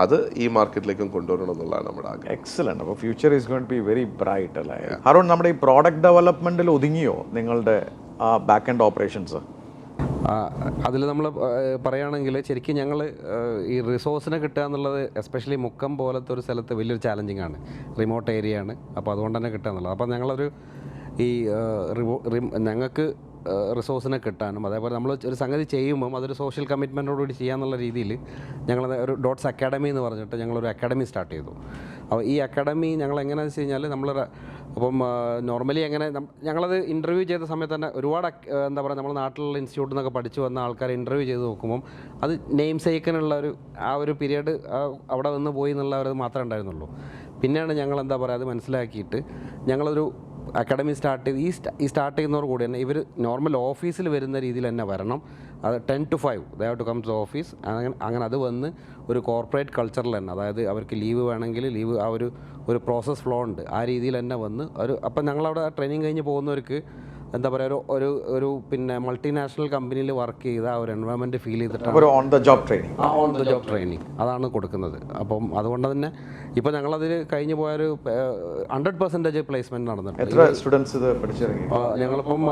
അത് ഈ മാർക്കറ്റിലേക്കും കൊണ്ടുവരണം എന്നുള്ളതാണ് നമ്മുടെ ആഗ്രഹം. എക്സലന്റ്. അപ്പോൾ future is going to be very bright അല്ലേ? ഹറൂൺ, നമ്മുടെ ഈ പ്രോഡക്റ്റ് ഡെവലപ്മെൻറ്റിൽ ഒതുങ്ങിയോ നിങ്ങളുടെ ആ ബാക്ക് എൻഡ് ഓപ്പറേഷൻസ്? അതിൽ നമ്മൾ പറയുകയാണെങ്കിൽ ശരിക്കും ഞങ്ങൾ ഈ റിസോഴ്സിനെ കിട്ടുക എന്നുള്ളത് എസ്പെഷ്യലി മുക്കം പോലത്തെ ഒരു സ്ഥലത്ത് വലിയൊരു ചാലഞ്ചിങ് ആണ്. റിമോട്ട് ഏരിയ ആണ്. അപ്പോൾ അതുകൊണ്ട് തന്നെ കിട്ടുക എന്നുള്ളത്. അപ്പോൾ ഞങ്ങളൊരു ഈ ഞങ്ങൾക്ക് റിസോഴ്സിനെ കിട്ടാനും അതേപോലെ നമ്മൾ ഒരു സംഗതി ചെയ്യുമ്പം അതൊരു സോഷ്യൽ കമ്മിറ്റ്മെൻറ്റോടുകൂടി ചെയ്യാന്നുള്ള രീതിയിൽ ഞങ്ങൾ ഒരു ഡോട്ട്സ് അക്കാഡമി എന്ന് പറഞ്ഞിട്ട് ഞങ്ങളൊരു അക്കാഡമി സ്റ്റാർട്ട് ചെയ്തു. അപ്പോൾ ഈ അക്കാഡമി ഞങ്ങൾ എങ്ങനെയാണെന്ന് വെച്ച് കഴിഞ്ഞാൽ നമ്മൾ അപ്പം നോർമലി എങ്ങനെ ഞങ്ങളത് ഇൻ്റർവ്യൂ ചെയ്ത സമയത്ത് തന്നെ ഒരുപാട് എന്താ പറയുക നമ്മുടെ നാട്ടിലുള്ള ഇൻസ്റ്റിറ്റ്യൂട്ടിൽ നിന്നൊക്കെ പഠിച്ചു വന്ന ആൾക്കാരെ ഇൻ്റർവ്യൂ ചെയ്ത് നോക്കുമ്പം അത് നെയിം സേക്കിനുള്ള ആ ഒരു പീരീഡ് അവിടെ നിന്ന് പോയി എന്നുള്ള ഒരു മാത്രമേ ഉണ്ടായിരുന്നുള്ളൂ. പിന്നെയാണ് ഞങ്ങൾ എന്താ പറയുക അത് മനസ്സിലാക്കിയിട്ട് ഞങ്ങളൊരു അക്കാഡമി സ്റ്റാർട്ട് ചെയ്ത് ഈ സ്റ്റാർട്ട് ചെയ്യുന്നവർ കൂടി തന്നെ ഇവർ നോർമൽ ഓഫീസിൽ വരുന്ന രീതിയിൽ തന്നെ വരണം. അത് 10 to 5 they have to come to office. അങ്ങനെ അത് വന്ന് ഒരു കോർപ്പറേറ്റ് കൾച്ചറിൽ തന്നെ, അതായത് അവർക്ക് ലീവ് വേണമെങ്കിൽ ലീവ്, ആ ഒരു പ്രോസസ് ഫ്ലോ ഉണ്ട്. ആ രീതിയിൽ തന്നെ വന്ന് അപ്പം ഞങ്ങളവിടെ ട്രെയിനിങ് കഴിഞ്ഞ് പോകുന്നവർക്ക് എന്താ പറയുക ഒരു പിന്നെ മൾട്ടിനാഷണൽ കമ്പനിയിൽ വർക്ക് ചെയ്ത ആ ഒരു എൻവയോൺമെൻറ്റ് ഫീൽ ചെയ്തിട്ട് ഓൺ ദ ജോബ് ട്രെയിനിങ് അതാണ് കൊടുക്കുന്നത്. അപ്പം അതുകൊണ്ട് തന്നെ ഇപ്പോൾ ഞങ്ങളതിൽ കഴിഞ്ഞ് പോയൊരു 100% പ്ലേസ്മെൻറ്റ് നടന്നിട്ടുണ്ട്. എത്ര സ്റ്റുഡൻസ് ഇത് പഠിച്ചിറങ്ങി? ഞങ്ങളിപ്പം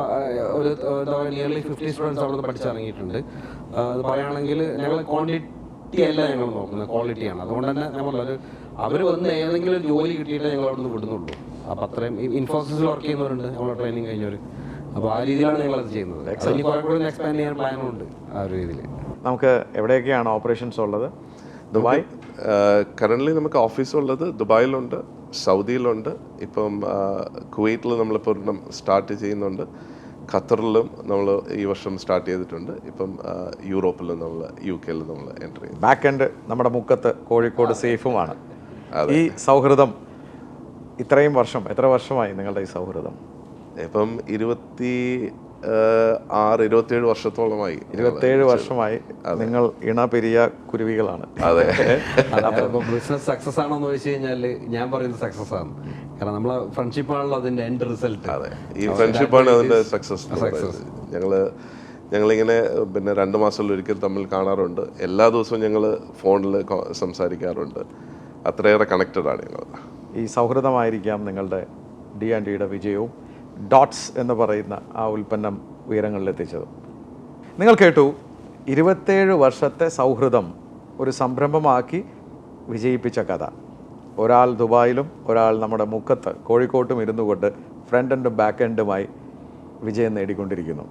ഒരു എന്താ പറയുക നിയർലി 50 സ്റ്റുഡൻസ് അവിടെ നിന്ന് പഠിച്ചിറങ്ങിയിട്ടുണ്ട്. അത് പറയുകയാണെങ്കിൽ ഞങ്ങൾ ക്വാണ്ടിറ്റി അല്ല ഞങ്ങൾ നോക്കുന്നത്, ക്വാളിറ്റിയാണ്. അതുകൊണ്ട് തന്നെ നമ്മളൊരു അവർ വന്ന് ഏതെങ്കിലും ഒരു ജോലി കിട്ടിയിട്ട് ഞങ്ങൾ അവിടെ നിന്ന് വിടുന്നുള്ളൂ. അപ്പോൾ അത്രയും ഇൻഫോസിസിൽ വർക്ക് ചെയ്യുന്നവരുണ്ട് നമ്മൾ ട്രെയിനിങ് കഴിഞ്ഞവർ. അപ്പോൾ ആ രീതിയിലാണ് ഞങ്ങളത് ചെയ്യുന്നത്. ഇനി കുറേ കൂടി എക്സ്പാൻഡ് ചെയ്യാൻ പ്ലാനുണ്ട് ആ ഒരു രീതിയിൽ. നമുക്ക് എവിടെയൊക്കെയാണ് ഓപ്പറേഷൻസ് ഉള്ളത്? ദുബായ് കറൻ്റ്ലി നമുക്ക് ഓഫീസുള്ളത് ദുബായിലുണ്ട്, സൗദിയിലുണ്ട്, ഇപ്പം കുവൈറ്റിൽ നമ്മളിപ്പോൾ സ്റ്റാർട്ട് ചെയ്യുന്നുണ്ട്, ഖത്തറിലും നമ്മൾ ഈ വർഷം സ്റ്റാർട്ട് ചെയ്തിട്ടുണ്ട്, ഇപ്പം യൂറോപ്പിലും നമ്മൾ UK നമ്മൾ എൻ്റർ ചെയ്യും. ബാക്ക് എൻഡ് നമ്മുടെ മുക്കത്ത് കോഴിക്കോട് സേഫുമാണ്. ഈ സൗഹൃദം ഇത്രയും വർഷം, എത്ര വർഷമായി നിങ്ങളുടെ ഈ സൗഹൃദം? ഇപ്പം 27 വർഷത്തോളമായി. 27 വർഷമായി നിങ്ങൾ ഇണപിരിയ കുരുവികളാണ്. അതെ. അപ്പോൾ ബിസിനസ് സക്സസ് ആണോ എന്ന് ചോദിച്ചു കഴിഞ്ഞാൽ ഞാൻ പറയുന്നത് സക്സസ് ആണ്. കാരണം നമ്മളെ ഫ്രണ്ട്ഷിപ്പാണല്ലോ അതിൻ്റെ എൻഡ് റിസൾട്ട്. അതെ, ഈ ഫ്രണ്ട്ഷിപ്പാണ് അതിൻ്റെ സക്സസ്. ഞങ്ങളിങ്ങനെ പിന്നെ 2 മാസത്തിലൊരിക്കൽ തമ്മിൽ കാണാറുണ്ട്. എല്ലാ ദിവസവും ഞങ്ങൾ ഫോണിൽ സംസാരിക്കാറുണ്ട്. അത്രയേറെ കണക്റ്റഡാണ് ഞങ്ങൾ. ഈ സൗഹൃദമായിരിക്കാം നിങ്ങളുടെ D&Dയുടെ വിജയവും ഡോട്ട്സ് എന്ന് പറയുന്ന ആ ഉൽപ്പന്നം ഉയരങ്ങളിലെത്തിച്ചത്. നിങ്ങൾ കേട്ടു 27 വർഷത്തെ സൗഹൃദം ഒരു സംരംഭമാക്കി വിജയിപ്പിച്ച കഥ. ഒരാൾ ദുബായിലും ഒരാൾ നമ്മുടെ മുക്കത്ത് കോഴിക്കോട്ടും ഇരുന്നു കൊണ്ട് ഫ്രണ്ട് എൻഡും ബാക്ക് എൻഡുമായി വിജയം നേടിക്കൊണ്ടിരിക്കുന്നു.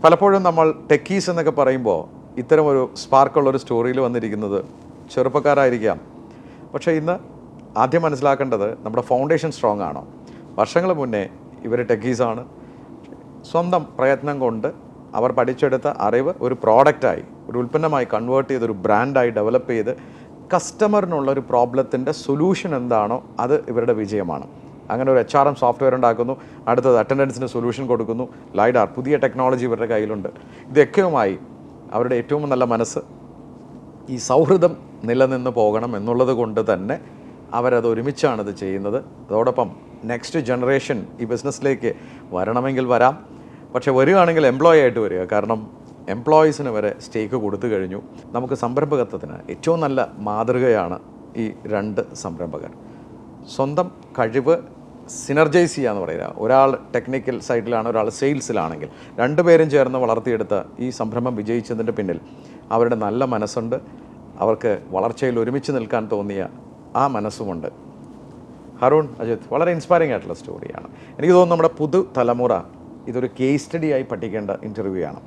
പലപ്പോഴും നമ്മൾ ടെക്കീസ് എന്നൊക്കെ പറയുമ്പോൾ ഇത്തരമൊരു സ്പാർക്കുള്ളൊരു സ്റ്റോറിയിൽ വന്നിരിക്കുന്നത് ചെറുപ്പക്കാരായിരിക്കാം. പക്ഷേ ഇന്ന് ആദ്യം മനസ്സിലാക്കേണ്ടത് നമ്മുടെ ഫൗണ്ടേഷൻ സ്ട്രോങ് ആണോ. വർഷങ്ങൾ മുന്നേ ഇവർ ടെക്കീസാണ്. സ്വന്തം പ്രയത്നം കൊണ്ട് അവർ പഠിച്ചെടുത്ത അറിവ് ഒരു പ്രോഡക്റ്റായി, ഒരു ഉൽപ്പന്നമായി കൺവേർട്ട് ചെയ്ത് ഒരു ബ്രാൻഡായി ഡെവലപ്പ് ചെയ്ത് കസ്റ്റമറിനുള്ളൊരു പ്രോബ്ലത്തിൻ്റെ സൊല്യൂഷൻ എന്താണോ അത് ഇവരുടെ വിജയമാണ്. അങ്ങനെ ഒരു HRM സോഫ്റ്റ്വെയർ ഉണ്ടാക്കുന്നു, അടുത്തത് അറ്റൻഡൻസിന് സൊല്യൂഷൻ കൊടുക്കുന്നു, ലൈഡാർ പുതിയ ടെക്നോളജി ഇവരുടെ കയ്യിലുണ്ട്. ഇതൊക്കെയുമായി അവരുടെ ഏറ്റവും നല്ല മനസ്സ് ഈ സൗഹൃദം നിലനിന്ന് പോകണം എന്നുള്ളത് കൊണ്ട് തന്നെ അവരത് ഒരുമിച്ചാണിത് ചെയ്യുന്നത്. അതോടൊപ്പം നെക്സ്റ്റ് ജനറേഷൻ ഈ ബിസിനസ്സിലേക്ക് വരണമെങ്കിൽ വരാം, പക്ഷേ വരികയാണെങ്കിൽ എംപ്ലോയി ആയിട്ട് വരിക. കാരണം എംപ്ലോയീസിന് വരെ സ്റ്റേക്ക് കൊടുത്തു കഴിഞ്ഞു. നമുക്ക് സംരംഭകത്വത്തിന് ഏറ്റവും നല്ല മാതൃകയാണ് ഈ 2 സംരംഭകർ. സ്വന്തം കഴിവ് സിനർജൈസ് ചെയ്യുക എന്ന് പറയുക. ഒരാൾ ടെക്നിക്കൽ സൈഡിലാണ്, ഒരാൾ സെയിൽസിലാണെങ്കിൽ 2 പേരും ചേർന്ന് വളർത്തിയെടുത്ത ഈ സംരംഭം വിജയിച്ചതിൻ്റെ പിന്നിൽ അവരുടെ നല്ല മനസ്സുണ്ട്, അവർക്ക് വളർച്ചയിൽ ഒരുമിച്ച് നിൽക്കാൻ തോന്നിയ ആ മനസ്സുമുണ്ട്. ഹറൂൺ, അജിത്, വളരെ ഇൻസ്പയറിംഗ് ആയിട്ടുള്ള സ്റ്റോറിയാണ്. എനിക്ക് തോന്നുന്നു നമ്മുടെ പുതുതലമുറ ഇതൊരു കേസ് സ്റ്റഡി ആയി പഠിക്കേണ്ട ഇൻ്റർവ്യൂ ആണ്.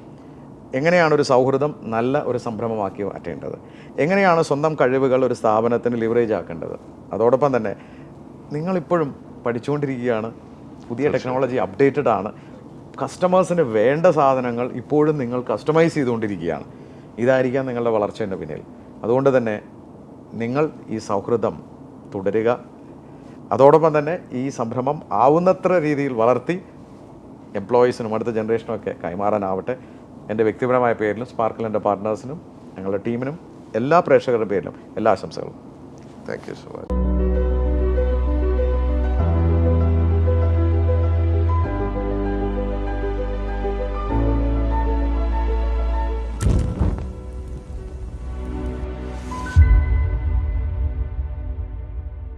എങ്ങനെയാണ് ഒരു സൗഹൃദം നല്ല ഒരു സംരംഭമാക്കി മാറ്റേണ്ടത്, എങ്ങനെയാണ് സ്വന്തം കഴിവുകൾ ഒരു സ്ഥാപനത്തിന് ലിവറേജ് ആക്കേണ്ടത്. അതോടൊപ്പം തന്നെ നിങ്ങളിപ്പോഴും പഠിച്ചുകൊണ്ടിരിക്കുകയാണ്, പുതിയ ടെക്നോളജി അപ്ഡേറ്റഡ് ആണ്, കസ്റ്റമേഴ്സിന് വേണ്ട സാധനങ്ങൾ ഇപ്പോഴും നിങ്ങൾ കസ്റ്റമൈസ് ചെയ്തുകൊണ്ടിരിക്കുകയാണ്. ഇതായിരിക്കാം നിങ്ങളുടെ വളർച്ചയുടെ പിന്നിൽ. അതുകൊണ്ട് തന്നെ നിങ്ങൾ ഈ സൗഹൃദം തുടരുക. അതോടൊപ്പം തന്നെ ഈ സംരംഭം ആവുന്നത്ര രീതിയിൽ വളർത്തി എംപ്ലോയീസിനും അടുത്ത ജനറേഷനും ഒക്കെ കൈമാറാനാവട്ടെ. എൻ്റെ വ്യക്തിപരമായ പേരിലും സ്പാർക്കിളിൻ്റെ പാർട്ട്നേഴ്സിനും ഞങ്ങളുടെ ടീമിനും എല്ലാ പ്രേക്ഷകരുടെ പേരിലും എല്ലാ ആശംസകളും. Thank you so much.